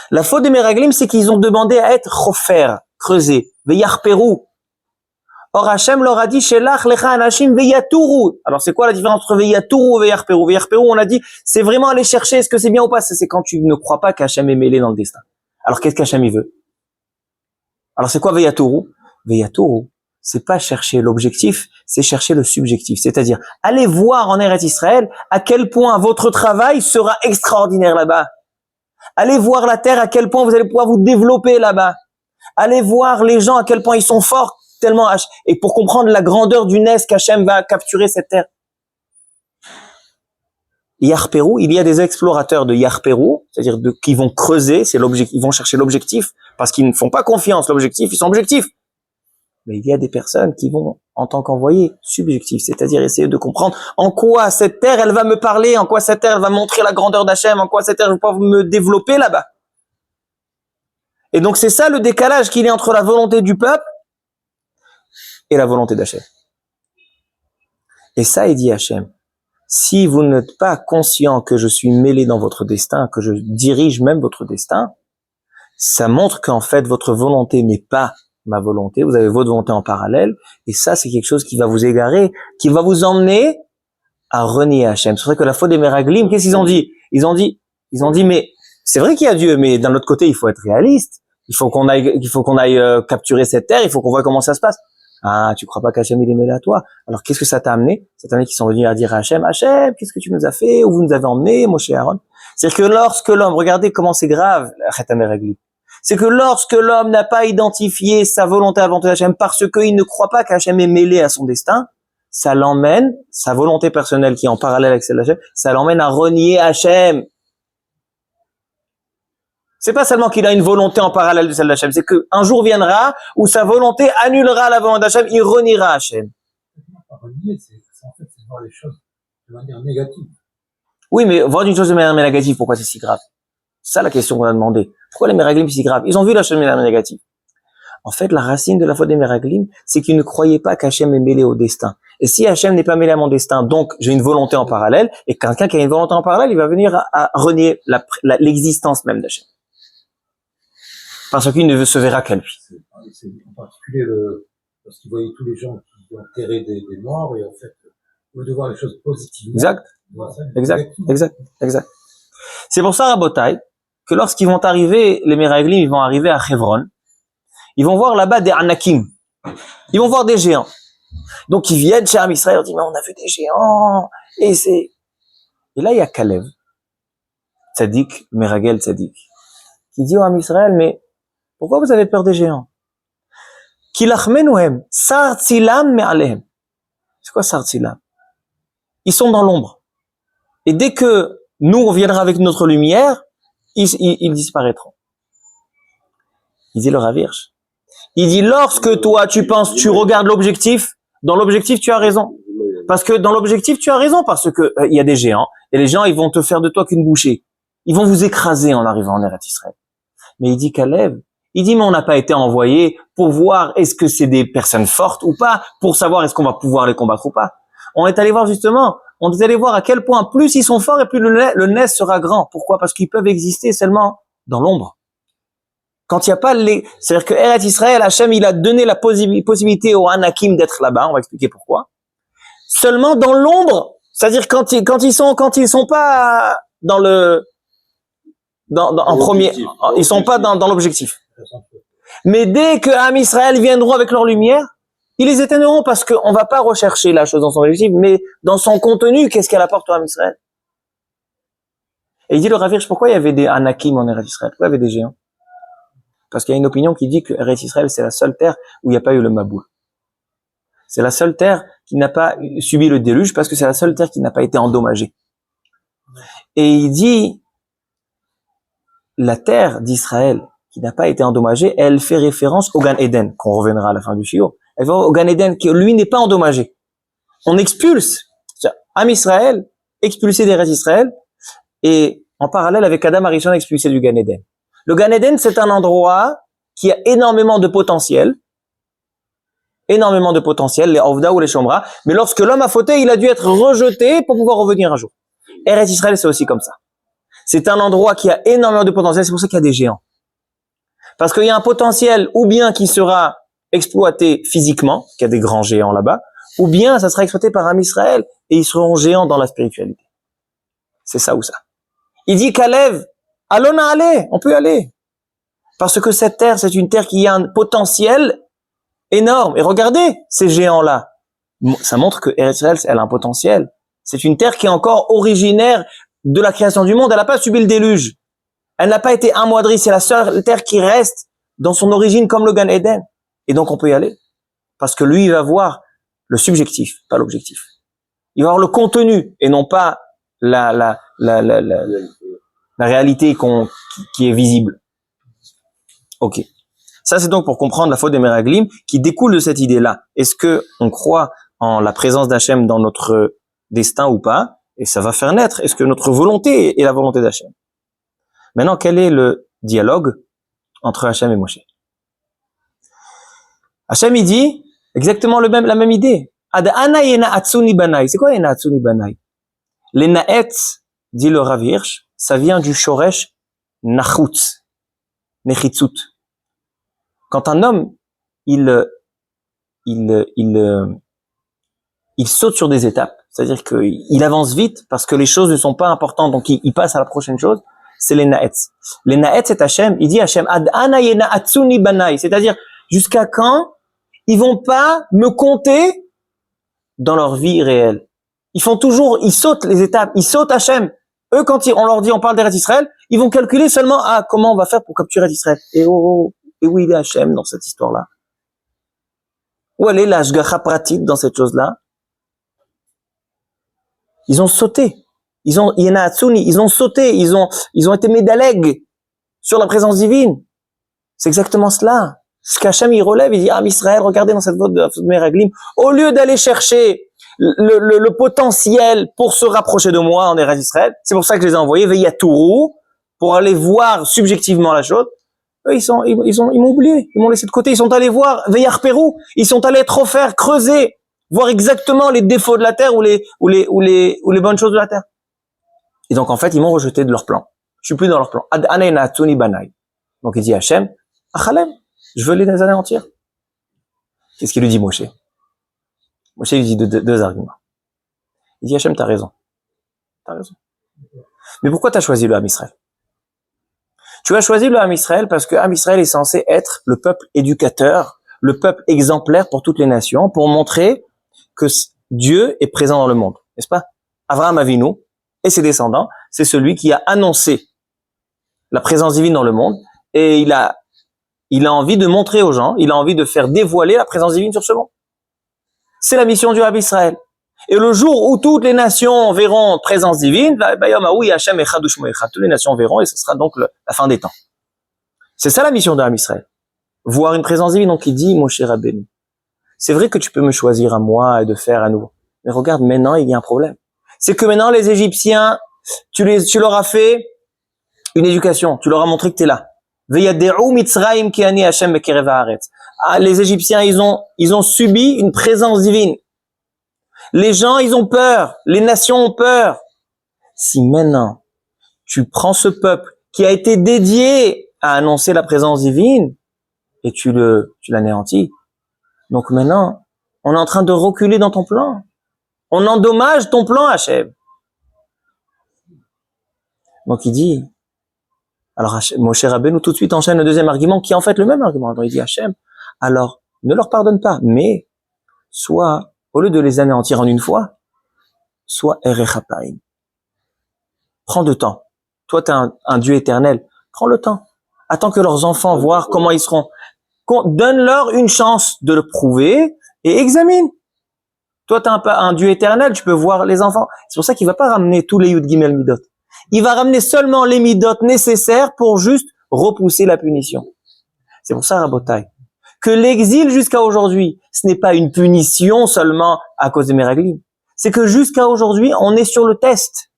La faute des Meraglim, c'est qu'ils ont demandé à être chofer, creuser, veyarperu. Or, Hachem leur a dit, Shelach lecha anashim veyaturu. Alors, c'est quoi la différence entre veyaturu et veyarperu? Veyarperu, on a dit, c'est vraiment aller chercher, est-ce que c'est bien ou pas? C'est quand tu ne crois pas qu'Hachem est mêlé dans le destin. Alors, qu'est-ce qu'Hachem il veut? Alors, c'est quoi veyaturu? Veyaturu, c'est pas chercher l'objectif, c'est chercher le subjectif. C'est-à-dire, allez voir en Eretz Israël à quel point votre travail sera extraordinaire là-bas. Allez voir la terre, à quel point vous allez pouvoir vous développer là-bas. Allez voir les gens, à quel point ils sont forts, tellement, et pour comprendre la grandeur du nez qu'Hachem va capturer cette terre. Yarperu, il y a des explorateurs de Yarperu, c'est-à-dire qui vont creuser, c'est l'objectif, ils vont chercher l'objectif, parce qu'ils ne font pas confiance, l'objectif, ils sont objectifs. Mais il y a des personnes qui vont, en tant qu'envoyés, subjectifs, c'est-à-dire essayer de comprendre en quoi cette terre, elle va me parler, en quoi cette terre, elle va montrer la grandeur d'Hachem, en quoi cette terre, je vais pouvoir me développer là-bas. Et donc, c'est ça le décalage qu'il y a entre la volonté du peuple et la volonté d'Hachem. Et ça, il dit Hachem, si vous n'êtes pas conscient que je suis mêlé dans votre destin, que je dirige même votre destin, ça montre qu'en fait, votre volonté n'est pas ma volonté, vous avez votre volonté en parallèle, et ça, c'est quelque chose qui va vous égarer, qui va vous emmener à renier Hachem. C'est vrai que la faute des Meraglim, qu'est-ce qu'ils ont dit? Ils ont dit, mais c'est vrai qu'il y a Dieu, mais d'un autre côté, il faut être réaliste. Il faut qu'on aille capturer cette terre, il faut qu'on voit comment ça se passe. Ah, tu crois pas qu'Hachem il est mêlé à toi? Alors qu'est-ce que ça t'a amené? Ça t'a amené qu'ils sont venus à dire à Hachem, qu'est-ce que tu nous as fait? Où vous nous avez emmenés, Moshe et Aaron? C'est-à-dire que lorsque l'homme, regardez comment c'est grave, la Meraglim. C'est que lorsque l'homme n'a pas identifié sa volonté à la volonté d'Hachem parce qu'il ne croit pas qu'Hachem est mêlé à son destin, ça l'emmène, sa volonté personnelle qui est en parallèle avec celle d'Hachem, ça l'emmène à renier Hachem. C'est pas seulement qu'il a une volonté en parallèle de celle d'Hachem, c'est qu'un jour viendra où sa volonté annulera la volonté d'Hachem, il reniera Hachem. Renier, c'est en fait, c'est voir les choses de manière négative. Oui, mais voir une chose de manière négative, pourquoi c'est si grave? C'est ça la question qu'on a demandé. Pourquoi les Meraglim c'est si grave? Ils ont vu la chose de manière négative. En fait, la racine de la faute des Meraglim, c'est qu'ils ne croyaient pas qu'Hachem est mêlé au destin. Et si Hachem n'est pas mêlé à mon destin, donc j'ai une volonté en parallèle, et quelqu'un qui a une volonté en parallèle, il va venir à renier l'existence même d'Hachem. Parce qu'il ne se verra qu'à lui. C'est en particulier parce qu'il voyait tous les gens qui qui ont enterré des morts, et en fait, au lieu de voir les choses positivement, Exact, on voit ça exact, négativement. exact, exact. C'est pour ça, Rabotai, que lorsqu'ils vont arriver, les Meraglim, ils vont arriver à Hebron, ils vont voir là-bas des Anakim. Ils vont voir des géants. Donc ils viennent chez Am Israël, ils disent, mais on a vu des géants, et là il y a Kalev, Tzadik, Meragel Tzadik, qui dit au Am Israël, mais pourquoi vous avez peur des géants? Kilachmenuhem, Sartzilam me'alehem. C'est quoi Sartzilam? Ils sont dans l'ombre. Et dès que nous, on viendra avec notre lumière, ils disparaîtront. Il dit le Rav Hirsch. Il dit, lorsque toi, tu penses, tu regardes l'objectif, dans l'objectif, tu as raison. Parce que dans l'objectif, tu as raison, parce que il y a des géants, et les géants, ils vont te faire de toi qu'une bouchée. Ils vont vous écraser en arrivant en Eretz Israël. Mais il dit Kalev, il dit, mais on n'a pas été envoyé pour voir est-ce que c'est des personnes fortes ou pas, pour savoir est-ce qu'on va pouvoir les combattre ou pas. On est allé voir justement, on est allé voir à quel point plus ils sont forts et plus le nez sera grand. Pourquoi? Parce qu'ils peuvent exister seulement dans l'ombre. Quand il n'y a pas c'est-à-dire que Eretz Israël, Hachem, il a donné la possibilité aux Anakim d'être là-bas, on va expliquer pourquoi. Seulement dans l'ombre, c'est-à-dire quand ils sont pas dans en premier, ils sont pas dans l'objectif. Mais dès que Am Israël viendront avec leur lumière, ils les éteindront parce qu'on va pas rechercher la chose dans son objectif, mais dans son contenu, qu'est-ce qu'elle apporte au Am Israël. Et il dit le Rav Hirsch, pourquoi il y avait des Anakim en Eretz Israël? Pourquoi il y avait des géants? Parce qu'il y a une opinion qui dit que Eretz Israël, c'est la seule terre où il n'y a pas eu le Maboul. C'est la seule terre qui n'a pas subi le déluge parce que c'est la seule terre qui n'a pas été endommagée. Et il dit, la terre d'Israël qui n'a pas été endommagée, elle fait référence au Gan Eden, qu'on reviendra à la fin du shiur. Elle va au Gan Eden qui, lui, n'est pas endommagé. On expulse Am Israël, expulsé d'Eretz Israël, et en parallèle avec Adam Arishon expulsé du Gan Eden. Le Gan Eden, c'est un endroit qui a énormément de potentiel, les Ovda ou les Shomra, mais lorsque l'homme a fauté, il a dû être rejeté pour pouvoir revenir un jour. Eretz Israël, c'est aussi comme ça. C'est un endroit qui a énormément de potentiel, c'est pour ça qu'il y a des géants. Parce qu'il y a un potentiel, ou bien qui sera exploité physiquement, qu'il y a des grands géants là-bas, ou bien ça sera exploité par Am Israël, et ils seront géants dans la spiritualité. C'est ça ou ça. Il dit Kalev, allons aller, on peut y aller. Parce que cette terre, c'est une terre qui a un potentiel énorme. Et regardez ces géants-là. Ça montre que Eretz Israël, elle a un potentiel. C'est une terre qui est encore originaire de la création du monde. Elle n'a pas subi le déluge. Elle n'a pas été amoindrie. C'est la seule terre qui reste dans son origine comme le Gan Eden. Et donc on peut y aller. Parce que lui, il va voir le subjectif, pas l'objectif. Il va voir le contenu et non pas la réalité qui est visible. Ok. Ça, c'est donc pour comprendre la faute des Meraglim qui découle de cette idée-là. Est-ce que on croit en la présence d'Hachem dans notre destin ou pas? Et ça va faire naître. Est-ce que notre volonté est la volonté d'Hachem? Maintenant, quel est le dialogue entre Hachem et Moshe? Hachem, il dit exactement la même idée. Ad ana yena atsuni banai. C'est quoi yena atsuni banai? Les naetz, dit le Rav Hirsch, ça vient du shoresh nachutz, nechitzut. Quand un homme, il saute sur des étapes, c'est-à-dire qu'il avance vite parce que les choses ne sont pas importantes, donc il passe à la prochaine chose, c'est les naetz. Les naetz, c'est Hachem, il dit Hachem, ad ana yena atsuni banai, c'est-à-dire jusqu'à quand ils vont pas me compter dans leur vie réelle. Ils sautent les étapes, ils sautent Hachem. Eux, quand on leur dit, on parle d'Eretz Israël, ils vont calculer seulement, comment on va faire pour capturer Israël. Et où il est Hachem dans cette histoire-là? Où elle est la Hashgacha pratique dans cette chose-là? Ils ont sauté. Ils ont sauté. Ils ont été médaleg sur la présence divine. C'est exactement cela. Ce qu'Hachem, il relève, il dit, Israël, regardez dans cette vote de Meraglim, au lieu d'aller chercher le potentiel pour se rapprocher de moi en Eretz Israël, c'est pour ça que je les ai envoyés, Veyatourou, pour aller voir subjectivement la chose. Eux, ils m'ont oublié, ils m'ont laissé de côté, ils sont allés voir Veyar Pérou, ils sont allés trop faire, creuser, voir exactement les défauts de la terre ou les bonnes choses de la terre. Et donc, en fait, ils m'ont rejeté de leur plan. Je suis plus dans leur plan. Ad anena tsuni banai. Donc, il dit Hachem, Achalem, je veux les anéantir. Qu'est-ce qu'il lui dit Moshe? Moshe lui dit deux arguments. Il dit, Hachem, t'as raison. T'as raison. Mais pourquoi t'as choisi le Ham Israël? Tu as choisi le Ham Israël parce que Ham Israël est censé être le peuple éducateur, le peuple exemplaire pour toutes les nations, pour montrer que Dieu est présent dans le monde, n'est-ce pas? Avraham Avinu et ses descendants, c'est celui qui a annoncé la présence divine dans le monde, et il a envie de montrer aux gens, il a envie de faire dévoiler la présence divine sur ce monde. C'est la mission du Ham Israël. Et le jour où toutes les nations verront présence divine, toutes les nations verront, et ce sera donc la fin des temps. C'est ça la mission de Ham Israël. Voir une présence divine. Donc il dit, Moshe Rabbeinu, c'est vrai que tu peux me choisir à moi et de faire à nouveau. Mais regarde, maintenant, il y a un problème. C'est que maintenant, les Égyptiens, tu leur as fait une éducation. Tu leur as montré que tu es là. Les Égyptiens, ils ont subi une présence divine. Les gens, ils ont peur. Les nations ont peur. Si maintenant, tu prends ce peuple qui a été dédié à annoncer la présence divine et tu l'anéantis. Donc maintenant, on est en train de reculer dans ton plan. On endommage ton plan, Hachem. Donc il dit, alors Moshe Rabbeinu tout de suite enchaîne le deuxième argument qui est en fait le même argument. Alors il dit, Hachem, alors ne leur pardonne pas, mais soit, au lieu de les anéantir en une fois, soit Erechapaim. Prends de temps. Toi, tu es un Dieu éternel. Prends le temps. Attends que leurs enfants voient comment ils seront. Donne-leur une chance de le prouver et examine. Toi, tu es un Dieu éternel, tu peux voir les enfants. C'est pour ça qu'il va pas ramener tous les Yud Gimel Midot. Il va ramener seulement les Midot nécessaires pour juste repousser la punition. C'est pour ça, Rabotai, que l'exil jusqu'à aujourd'hui, ce n'est pas une punition seulement à cause des Meraglim. C'est que jusqu'à aujourd'hui, on est sur le test.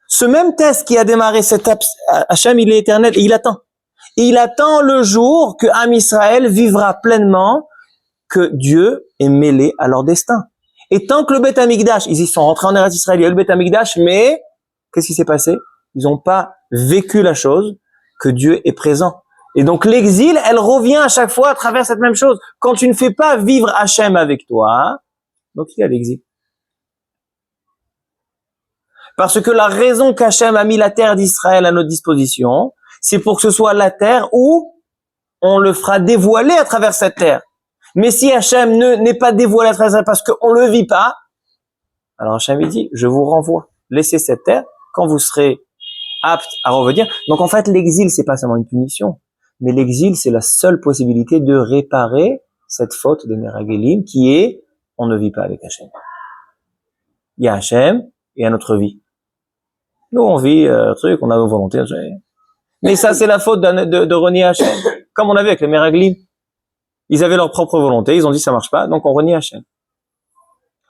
Ce même test qui a démarré cet Hachem, il est éternel et il attend. Et il attend le jour que Ham Israël vivra pleinement, que Dieu est mêlé à leur destin. Et tant que le Beth Amikdash, ils y sont rentrés en Eretz Israël, il y a eu le Beth Amikdash, mais qu'est-ce qui s'est passé? Ils n'ont pas vécu la chose que Dieu est présent. Et donc l'exil, elle revient à chaque fois à travers cette même chose. Quand tu ne fais pas vivre Hachem avec toi, donc il y a l'exil. Parce que la raison qu'Hachem a mis la terre d'Israël à notre disposition, c'est pour que ce soit la terre où on le fera dévoiler à travers cette terre. Mais si Hachem n'est pas dévoilé à travers cette terre parce qu'on le vit pas, alors Hachem il dit, je vous renvoie. Laissez cette terre quand vous serez apte à revenir. Donc en fait, l'exil, c'est pas seulement une punition, mais l'exil, c'est la seule possibilité de réparer cette faute de Meragelim qui est, on ne vit pas avec Hachem. Il y a Hachem et il y a notre vie. Nous, on vit truc, on a nos volontés. Mais ça, c'est la faute de renier Hachem. Comme on avait avec les Meraglim. Ils avaient leur propre volonté, ils ont dit ça marche pas, donc on renie Hachem.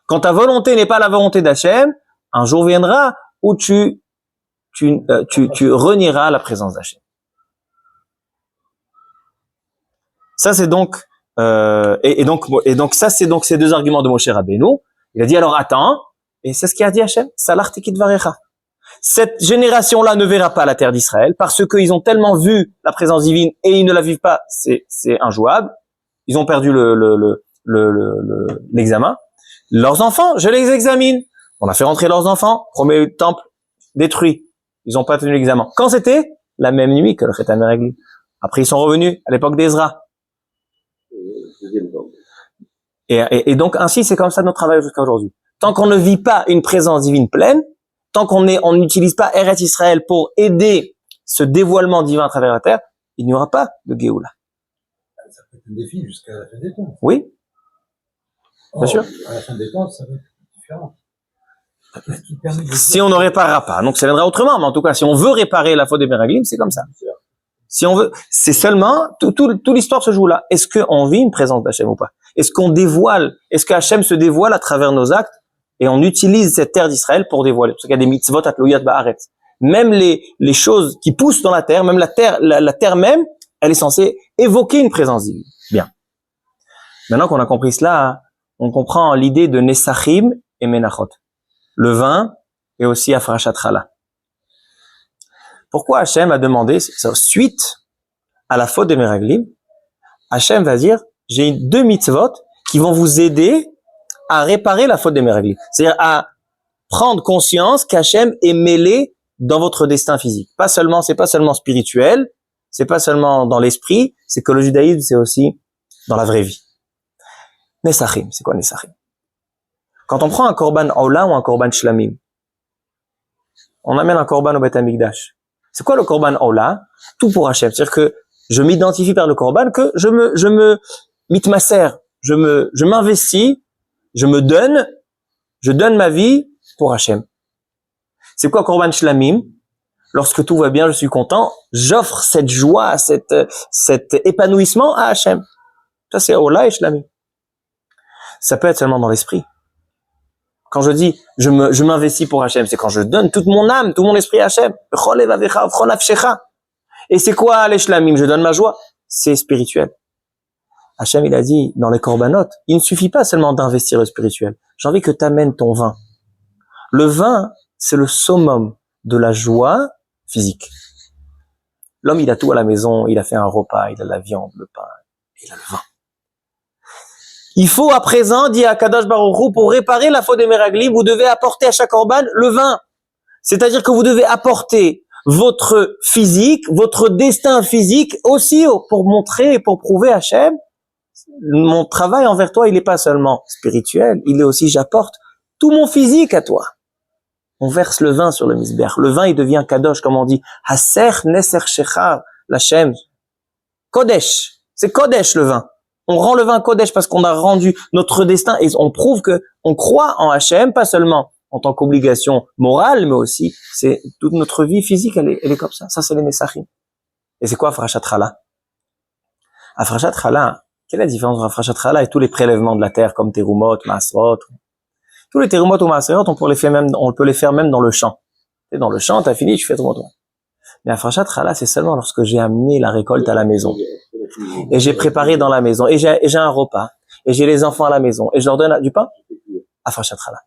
Quand ta volonté n'est pas la volonté d'Hachem, un jour viendra où tu renieras la présence d'Hachem. Ça c'est donc donc ça c'est donc ces deux arguments de Moshe Rabbeinu. Il a dit alors attends, et c'est ce qu'il a dit Hachem, Salar Tikit Varecha. Cette génération-là ne verra pas la terre d'Israël parce qu'ils ont tellement vu la présence divine et ils ne la vivent pas, c'est injouable. Ils ont perdu l'examen. Leurs enfants, je les examine. On a fait rentrer leurs enfants, premier temple détruit. Ils n'ont pas tenu l'examen. Quand c'était? La même nuit que le Chet HaMeraglim. Après, ils sont revenus à l'époque d'Ezra. Et donc, ainsi, c'est comme ça notre travail jusqu'à aujourd'hui. Tant qu'on ne vit pas une présence divine pleine, tant qu'on n'utilise pas Eretz Israël pour aider ce dévoilement divin à travers la terre, il n'y aura pas de Géoula. Ça peut être un défi jusqu'à la fin des temps. Oui, bien sûr. À la fin des temps, ça va être différent. Si on ne réparera pas, donc ça viendra autrement, mais en tout cas, si on veut réparer la faute des Meraglim, c'est comme ça. Si on veut, c'est seulement, toute l'histoire se joue là. Est-ce qu'on vit une présence d'Hachem ou pas? Est-ce qu'on dévoile, est-ce que Hachem se dévoile à travers nos actes et on utilise cette terre d'Israël pour dévoiler? Parce qu'il y a des mitzvot atlouyat ba'aretz. Même les choses qui poussent dans la terre, même la terre même, elle est censée évoquer une présence divine. Bien. Maintenant qu'on a compris cela, on comprend l'idée de Nesachim et Menachot. Le vin et aussi Afrashat Chala. Pourquoi Hachem a demandé, suite à la faute des Meraglim, Hachem va dire, j'ai deux mitzvot qui vont vous aider à réparer la faute des Meraglim. C'est-à-dire à prendre conscience qu'Hachem est mêlé dans votre destin physique. C'est pas seulement spirituel, c'est pas seulement dans l'esprit, c'est que le judaïsme, c'est aussi dans la vraie vie. Nesachim, c'est quoi Nesachim? Quand on prend un korban Ola ou un korban Shlamim, on amène un korban au Beth Amikdash. C'est quoi le korban Ola? Tout pour Hachem. C'est-à-dire que je m'identifie par le korban, que je me mitmaser, je m'investis, je donne ma vie pour Hachem. C'est quoi korban Shlamim? Lorsque tout va bien, je suis content, j'offre cette joie, cet épanouissement à Hachem. Ça, c'est Ola et Shlamim. Ça peut être seulement dans l'esprit. Quand je dis, je m'investis pour Hachem, c'est quand je donne toute mon âme, tout mon esprit à Hachem. Et c'est quoi les Shlamim? Je donne ma joie. C'est spirituel. Hachem, il a dit, dans les korbanot, il ne suffit pas seulement d'investir le spirituel. J'ai envie que tu amènes ton vin. Le vin, c'est le summum de la joie physique. L'homme, il a tout à la maison, il a fait un repas, il a la viande, le pain, il a le vin. Il faut à présent, dit Akadosh Baruch Hu, pour réparer la faute des Meraglim, vous devez apporter à chaque korban le vin. C'est-à-dire que vous devez apporter votre physique, votre destin physique aussi pour montrer et pour prouver à Hachem, mon travail envers toi, il n'est pas seulement spirituel, il est aussi, j'apporte tout mon physique à toi. On verse le vin sur le misber. Le vin, il devient kadosh, comme on dit. Haser neser shechar, l'Hachem. Kodesh. C'est kodesh, le vin. On rend le vin kodesh parce qu'on a rendu notre destin et on prouve que on croit en Hachem, pas seulement en tant qu'obligation morale, mais aussi, c'est toute notre vie physique, elle est comme ça. Ça, c'est les nesachim. Et c'est quoi Afrashat Chala? Afrashat Chala, quelle est la différence entre Afrashat Chala et tous les prélèvements de la terre, comme Terumot, Masrot? Tous les Terumot ou Masrot, on peut les faire même dans le champ. Et dans le champ, t'as fini, tu fais Terumot. Mais Afrashat Chala, c'est seulement lorsque j'ai amené la récolte à la maison. Et j'ai préparé dans la maison. Et j'ai un repas. Et j'ai les enfants à la maison. Et je leur donne du pain. Afrashat Chala.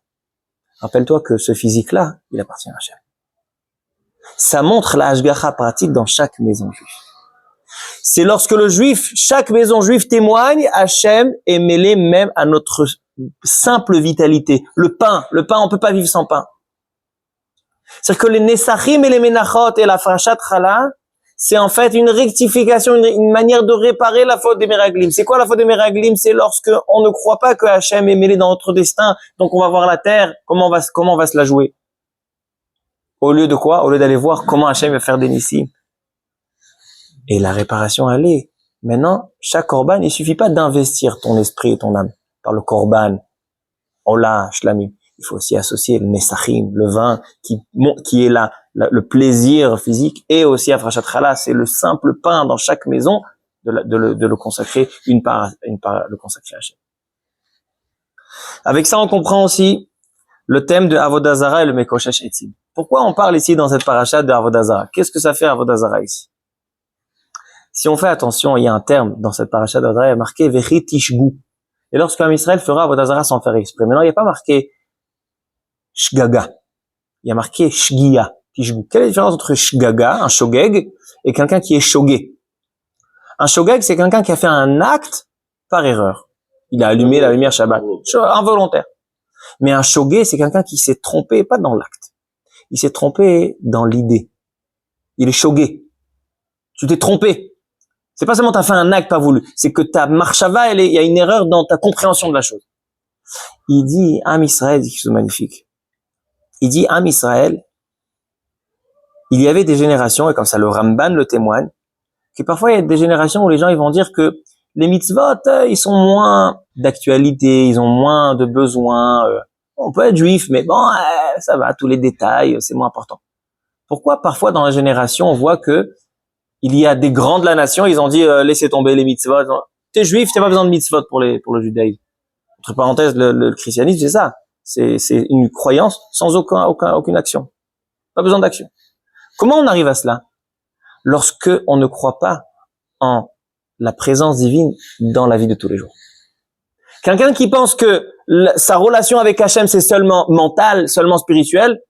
Rappelle-toi que ce physique-là, il appartient à Hachem. Ça montre la hashgacha pratique dans chaque maison juive. C'est lorsque le juif, chaque maison juive témoigne, Hachem est mêlé même à notre simple vitalité. Le pain, on peut pas vivre sans pain. C'est-à-dire que les nesachim et les menachot et la frachat chala, c'est en fait une rectification, une manière de réparer la faute des meraglim. C'est quoi la faute des meraglim? C'est lorsque on ne croit pas que Hachem est mêlé dans notre destin, donc on va voir la terre, comment on va se la jouer. Au lieu de quoi? Au lieu d'aller voir comment Hachem va faire des nissim. Et la réparation, elle est. Maintenant, chaque korban, il suffit pas d'investir ton esprit et ton âme par le korban, Ola, Shlamim. Il faut aussi associer le nesachim, le vin, qui est là, le plaisir physique, et aussi Afrashat Chala, c'est le simple pain dans chaque maison, de le consacrer, une part, le consacrer à Hachem. Avec ça, on comprend aussi le thème de Avodah Zara et le Mekoshesh Etzim. Pourquoi on parle ici dans cette parasha de Avodah Zara? Qu'est-ce que ça fait Avodah Zara ici? Si on fait attention, il y a un terme dans cette parasha d'Avodah Zara, il y a marqué Vechi Tishgu. Et lorsqu'un Israël fera Avodah Zara sans faire exprès. Maintenant, il n'y a pas marqué Shgaga. Il y a marqué Shgia, Tishgu. Quelle est la différence entre Shgaga, un shogeg, et quelqu'un qui est shogé? Un shogeg, c'est quelqu'un qui a fait un acte par erreur. Il a allumé la lumière Shabbat. Involontaire. Mais un shogé, c'est quelqu'un qui s'est trompé, pas dans l'acte. Il s'est trompé dans l'idée. Il est shogé. Tu t'es trompé. C'est pas seulement t'as fait un acte pas voulu. C'est que ta marchava, il y a une erreur dans ta compréhension de la chose. Il dit, Am Israël, dit quelque chose de magnifique. Il dit, Am Israël, il y avait des générations, et comme ça le Ramban le témoigne, que parfois il y a des générations où les gens ils vont dire que les mitzvot, ils sont moins d'actualité, ils ont moins de besoins. On peut être juif, mais bon, ça va, tous les détails, c'est moins important. Pourquoi parfois dans la génération on voit que il y a des grands de la nation, ils ont dit laissez tomber les mitzvot. T'es juif, t'as pas besoin de mitzvot pour le judaïsme. Entre parenthèses, le christianisme, c'est ça. C'est une croyance sans aucune action. Pas besoin d'action. Comment on arrive à cela? Lorsque on ne croit pas en la présence divine dans la vie de tous les jours. Quelqu'un qui pense que sa relation avec Hachem c'est seulement mentale, seulement spirituelle,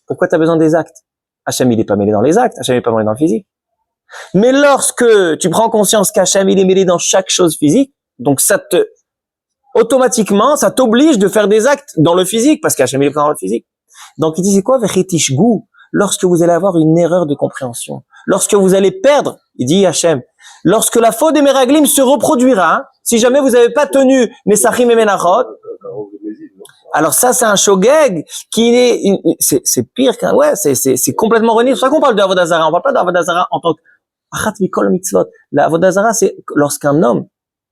pourquoi t'as besoin des actes? Hachem il est pas mêlé dans les actes, Hachem il est pas mêlé dans le physique. Mais lorsque tu prends conscience qu'Hachem il est mêlé dans chaque chose physique, donc ça te automatiquement, ça t'oblige de faire des actes dans le physique, parce qu'Hachem il est dans le physique. Donc il dit, c'est quoi, vechitishgu, lorsque vous allez avoir une erreur de compréhension, lorsque vous allez perdre, il dit Hachem, lorsque la faute des Meraglim se reproduira, si jamais vous n'avez pas tenu Nesachim et Menachot, alors ça c'est un shogeg qui est, c'est pire qu'un, ouais, c'est complètement renié. C'est pour ça qu'on parle de Avodah Zarah. On parle pas d'Avodah Zarah en tant que achat mikol mitzvot. La Avodah Zarah, c'est lorsqu'un homme,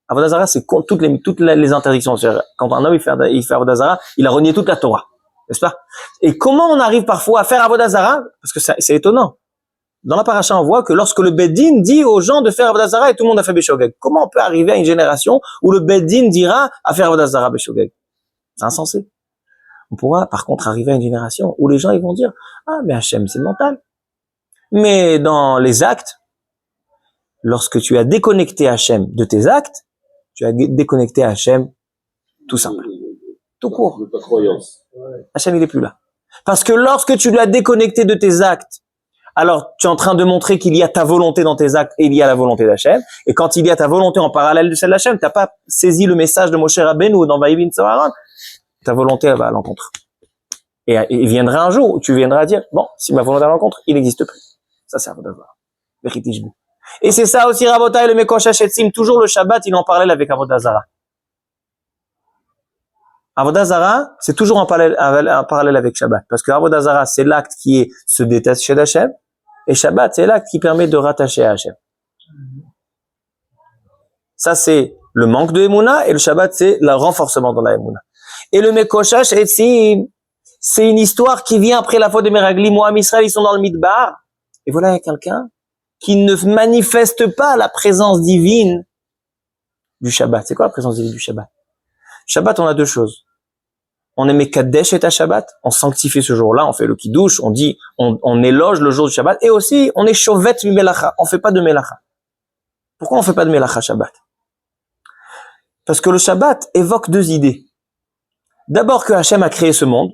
Avodah Zarah, c'est toutes les interdictions. Quand un homme il fait Avodah Zarah, il a renié toute la Torah, n'est-ce pas? Et comment on arrive parfois à faire Avodah Zarah? Parce que c'est étonnant. Dans la paracha, on voit que lorsque le Beddin dit aux gens de faire Avodah Zarah et tout le monde a fait Beshogeg, comment on peut arriver à une génération où le Beddin dira à faire Avodah Zarah Beshogeg? C'est insensé. On pourra, par contre, arriver à une génération où les gens, ils vont dire, ah, mais Hachem, c'est le mental. Mais dans les actes, lorsque tu as déconnecté Hachem de tes actes, tu as déconnecté Hachem tout simple. Tout court. De ta croyance. Hachem, il est plus là. Parce que lorsque tu l'as déconnecté de tes actes, alors tu es en train de montrer qu'il y a ta volonté dans tes actes et il y a la volonté d'Hachem. Et quand il y a ta volonté en parallèle de celle d'Hachem, t'as pas saisi le message de Moshe Rabbeinu ou dans Vaïbin Tzoharan, ta volonté elle va à l'encontre. Et il viendra un jour où tu viendras dire, bon, si ma volonté à l'encontre, il n'existe plus. Ça c'est Avodah Zarah. Et c'est ça aussi, Rabotai, le Mekoshash Etzim, toujours le Shabbat, il en parlait avec Avodah Zarah. Avodah Zarah, c'est toujours en parallèle avec Shabbat. Parce que Avodah Zarah, c'est l'acte qui est se détacher d'Hachem. Et Shabbat, c'est l'acte qui permet de rattacher à Hachem. Ça, c'est le manque de Emouna. Et le Shabbat, c'est le renforcement dans la Emouna. Et le Mekoshash Etzim, c'est une histoire qui vient après la faute des Meraglim. Moam Israël, ils sont dans le Midbar. Et voilà, il y a quelqu'un qui ne manifeste pas la présence divine du Shabbat. C'est quoi la présence divine du Shabbat? Shabbat, on a deux choses. On est Mekadesh et à Shabbat, on sanctifie ce jour-là, on fait le Kiddush, on dit, on éloge le jour du Shabbat, et aussi, on est Shovet mi Melacha, on fait pas de Melacha. Pourquoi on fait pas de Melacha Shabbat? Parce que le Shabbat évoque deux idées. D'abord que Hachem a créé ce monde,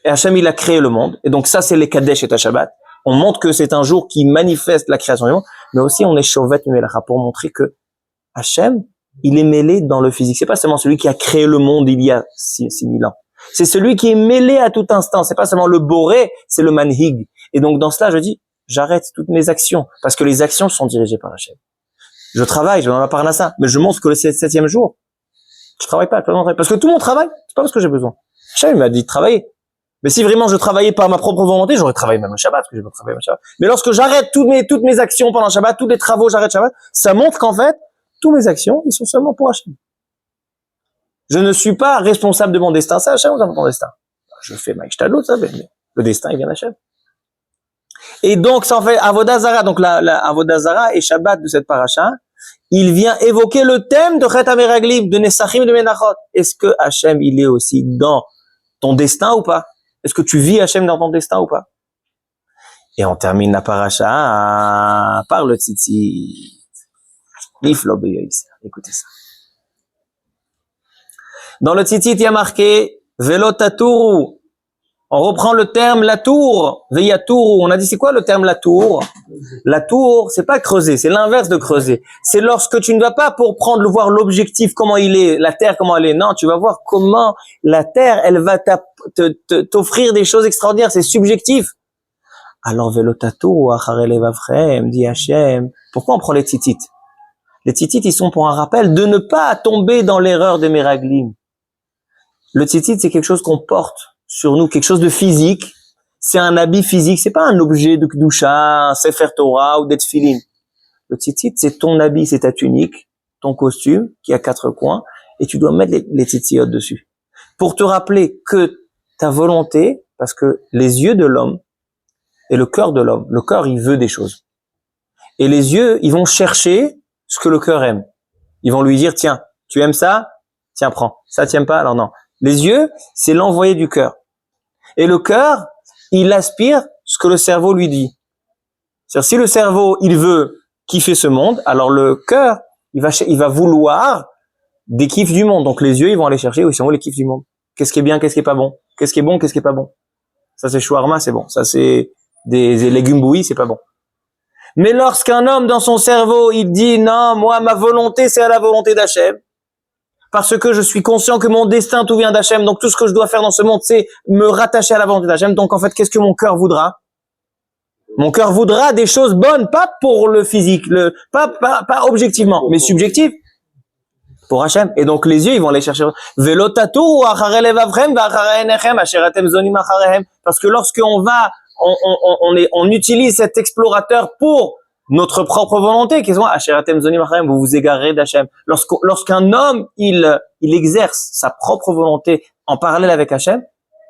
et Hachem il a créé le monde, et donc ça c'est les Kadesh et à Shabbat. On montre que c'est un jour qui manifeste la création du monde, mais aussi on est Shovet mi Melacha pour montrer que Hachem, il est mêlé dans le physique. C'est pas seulement celui qui a créé le monde il y a 6000 ans. C'est celui qui est mêlé à tout instant. C'est pas seulement le boré, c'est le manhig. Et donc, dans cela, je dis, j'arrête toutes mes actions. Parce que les actions sont dirigées par Hachem. Je travaille, je vais dans la parnassa, mais je montre que le 7e jour, je travaille pas, parce que tout le monde travaille. C'est pas parce que j'ai besoin. Hachem m'a dit de travailler. Mais si vraiment je travaillais par ma propre volonté, j'aurais travaillé même le Shabbat, parce que je vais travailler le Shabbat. Mais lorsque j'arrête toutes mes actions pendant le Shabbat, tous les travaux, j'arrête Shabbat, ça montre qu'en fait, tous mes actions, ils sont seulement pour Hachem. Je ne suis pas responsable de mon destin. C'est Hachem qui a mon destin. Je fais ma ishtadlut, ça, mais le destin, il vient d'Hachem. Et donc, ça en fait Avodah Zarah. Donc, la Avodah Zarah et Shabbat de cette paracha, il vient évoquer le thème de Chet HaMeraglim, de Nesachim et de Menachot. Est-ce que Hachem, il est aussi dans ton destin ou pas? Est-ce que tu vis Hachem dans ton destin ou pas? Et on termine la paracha par le tzitzit. Écoutez ça. Dans le tzitzit, il y a marqué Velo taturu. On reprend le terme la tour. Veyaturu. On a dit c'est quoi le terme la tour? La tour, c'est pas creuser, c'est l'inverse de creuser. C'est lorsque tu ne vas pas pour voir l'objectif, comment il est, la terre, comment elle est. Non, tu vas voir comment la terre, elle va t'offrir des choses extraordinaires. C'est subjectif. Alors Velo taturu, acharei lev Avchem, dit Hachem. Pourquoi on prend les tzitzites? Les tzitzit, ils sont pour un rappel de ne pas tomber dans l'erreur des Meraglim. Le tzitzit, c'est quelque chose qu'on porte sur nous, quelque chose de physique. C'est un habit physique, c'est pas un objet de Kedusha, un Sefer Torah ou d'Etfilin. Le tzitzit, c'est ton habit, c'est ta tunique, ton costume, qui a 4 coins, et tu dois mettre les tzitzit dessus. Pour te rappeler que ta volonté, parce que les yeux de l'homme et le cœur de l'homme, le cœur, il veut des choses. Et les yeux, ils vont chercher ce que le cœur aime. Ils vont lui dire, tiens, tu aimes ça? Tiens, prends. Ça, tu aimes pas? Alors non. Les yeux, c'est l'envoyé du cœur. Et le cœur, il aspire ce que le cerveau lui dit. C'est-à-dire, si le cerveau, il veut kiffer ce monde, alors le cœur, il va vouloir des kiffs du monde. Donc les yeux, ils vont aller chercher aussi les kiffs du monde. Qu'est-ce qui est bien, qu'est-ce qui est pas bon? Qu'est-ce qui est bon, qu'est-ce qui est pas bon? Ça, c'est shawarma, c'est bon. Ça, c'est des légumes bouillis, c'est pas bon. Mais lorsqu'un homme dans son cerveau, il dit non, moi ma volonté c'est à la volonté d'Hachem, parce que je suis conscient que mon destin, tout vient d'Hachem, donc tout ce que je dois faire dans ce monde, c'est me rattacher à la volonté d'Hachem. Donc en fait, qu'est-ce que mon cœur voudra? Mon cœur voudra des choses bonnes, pas pour le physique, pas objectivement, mais subjectif. Pour Hachem. Et donc les yeux, ils vont aller chercher. Parce que lorsqu'on va, on utilise cet explorateur pour notre propre volonté. Vous vous égarez d'Hachem. Lorsqu'un homme, il exerce sa propre volonté en parallèle avec Hachem,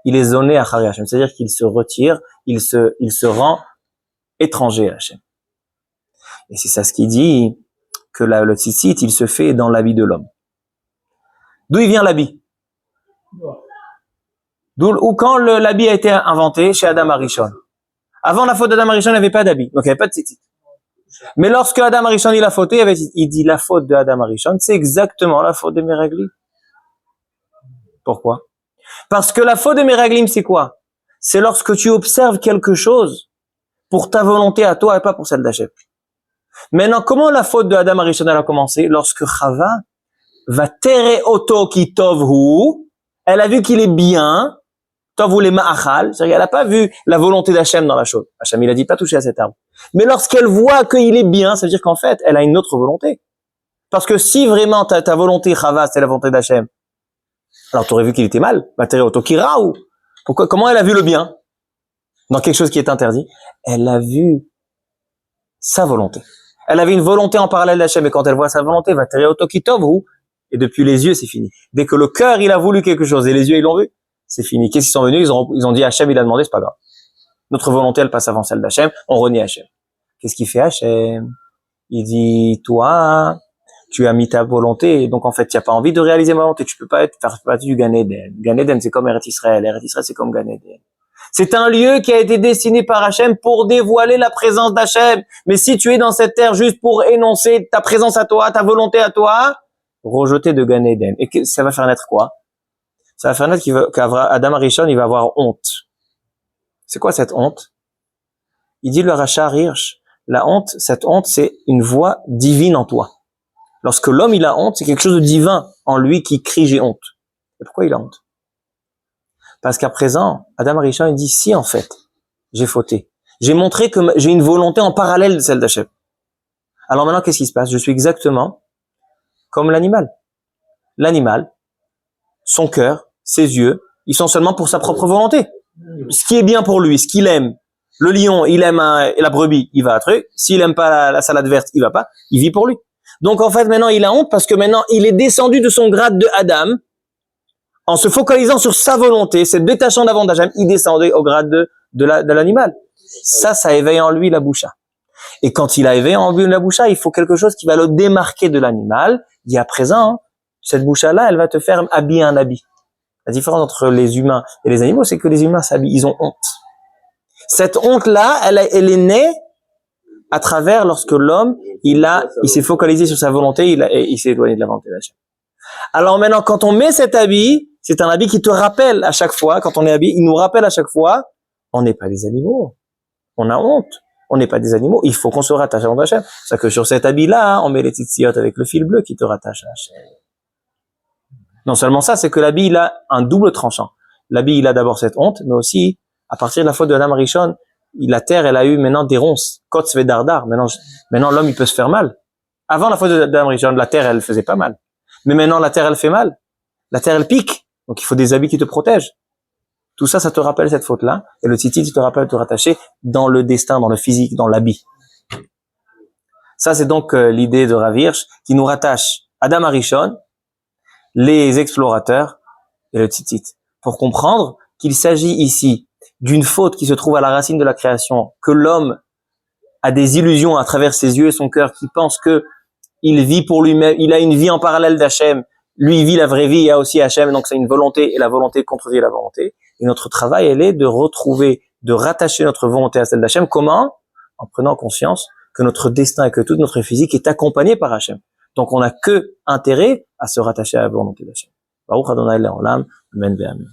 il est zoné à Hachem. C'est-à-dire qu'il se retire, il se rend étranger à Hachem. Et c'est ça ce qu'il dit, que le tzitzit, il se fait dans l'habit de l'homme. D'où il vient l'habit? Ou quand l'habit a été inventé chez Adam Arishon. Avant la faute d'Adam Arishon, il n'y avait pas d'habit, donc il n'y avait pas de tzitzit. Mais lorsque Adam Arishon il a fauté, il dit la faute de Adam Arishon, c'est exactement la faute de Meraglim. Pourquoi? Parce que la faute de Meraglim, c'est quoi? C'est lorsque tu observes quelque chose pour ta volonté à toi et pas pour celle d'Hachem. Maintenant, comment la faute de Adam Arishon a commencé? Lorsque Chava va tere oto ki tovhu, elle a vu qu'il est bien, tovhu le ma'achal, c'est-à-dire qu'elle n'a pas vu la volonté d'Hachem dans la chose. Hachem, il a dit pas toucher à cet arbre. Mais lorsqu'elle voit qu'il est bien, ça veut dire qu'en fait, elle a une autre volonté. Parce que si vraiment ta volonté, Chava, c'est la volonté d'Hachem, alors tu aurais vu qu'il était mal, va tere oto ki ra'u. Pourquoi? Comment elle a vu le bien? Dans quelque chose qui est interdit? Elle a vu sa volonté. Elle avait une volonté en parallèle d'Hachem, et quand elle voit sa volonté, va tere oto ki tovhu, et depuis les yeux, c'est fini. Dès que le cœur, il a voulu quelque chose, et les yeux, ils l'ont vu, c'est fini. Qu'est-ce qu'ils sont venus? Ils ont dit, Hachem, il a demandé, c'est pas grave. Notre volonté, elle passe avant celle d'Hachem, on renie Hachem. Qu'est-ce qu'il fait Hachem? Il dit, toi, tu as mis ta volonté, donc en fait, tu n'as pas envie de réaliser ma volonté, tu peux pas faire partie du Gan Eden. Gan Eden, c'est comme Eretz Israël. Eretz Israël, c'est comme Gan Eden. C'est un lieu qui a été destiné par Hachem pour dévoiler la présence d'Hachem. Mais si tu es dans cette terre juste pour énoncer ta présence à toi, ta volonté à toi, rejeté de Gan Eden. Et ça va faire naître quoi? Ça va faire naître qu'Adam Arishon, il va avoir honte. C'est quoi cette honte? Il dit le Rachar Hirsch, la honte, cette honte, c'est une voix divine en toi. Lorsque l'homme, il a honte, c'est quelque chose de divin en lui qui crie j'ai honte. Et pourquoi il a honte? Parce qu'à présent, Adam Arishon, il dit si en fait, j'ai fauté. J'ai montré que j'ai une volonté en parallèle de celle d'Hachem. Alors maintenant, qu'est-ce qui se passe? Je suis exactement comme l'animal. L'animal, son cœur, ses yeux, ils sont seulement pour sa propre volonté. Ce qui est bien pour lui, ce qu'il aime. Le lion, il aime la brebis, il va à truc. S'il aime pas la salade verte, il va pas. Il vit pour lui. Donc en fait, maintenant, il a honte parce que maintenant, il est descendu de son grade de Adam. En se focalisant sur sa volonté, se détachant d'avant d'Hachem, il descendait au grade de l'animal. Ça éveille en lui la boucha. Et quand il a éveillé en lui la boucha, il faut quelque chose qui va le démarquer de l'animal. Il y a présent, cette boucha-là, elle va te faire habiller un habit. La différence entre les humains et les animaux, c'est que les humains s'habillent, ils ont honte. Cette honte-là, elle est née à travers lorsque l'homme, il s'est focalisé sur sa volonté, il s'est éloigné de la volonté d'Hachem. Alors maintenant, quand on met cet habit, c'est un habit qui te rappelle à chaque fois, quand on est habillé, il nous rappelle à chaque fois, on n'est pas des animaux. On a honte. On n'est pas des animaux. Il faut qu'on se rattache à Hachem. C'est que sur cet habit-là, on met les tzitzit avec le fil bleu qui te rattache à Hachem. Non seulement ça, c'est que l'habit, il a un double tranchant. L'habit, il a d'abord cette honte, mais aussi, à partir de la faute de Adam Rishon, la terre, elle a eu maintenant des ronces. Kotz ve dardar. Maintenant, l'homme, il peut se faire mal. Avant la faute de Adam Rishon, la terre, elle faisait pas mal. Mais maintenant, la terre, elle fait mal. La terre, elle pique. Donc, il faut des habits qui te protègent. Tout ça, ça te rappelle cette faute-là. Et le tzitzit, il te rappelle de te rattacher dans le destin, dans le physique, dans l'habit. Ça, c'est donc l'idée de Rav Hirsch qui nous rattache Adam Arishon, les explorateurs et le tzitzit. Pour comprendre qu'il s'agit ici d'une faute qui se trouve à la racine de la création, que l'homme a des illusions à travers ses yeux et son cœur, qui pense que il vit pour lui-même, il a une vie en parallèle d'Hachem, lui il vit la vraie vie, il y a aussi Hachem, donc c'est une volonté, et la volonté contredit la volonté. Et notre travail, elle est de retrouver, de rattacher notre volonté à celle d'Hachem. Comment? En prenant conscience que notre destin et que toute notre physique est accompagné par Hachem. Donc on n'a que intérêt à se rattacher à la volonté d'Hachem. Baruch Adonai Le'olam, Amen ve'Amen.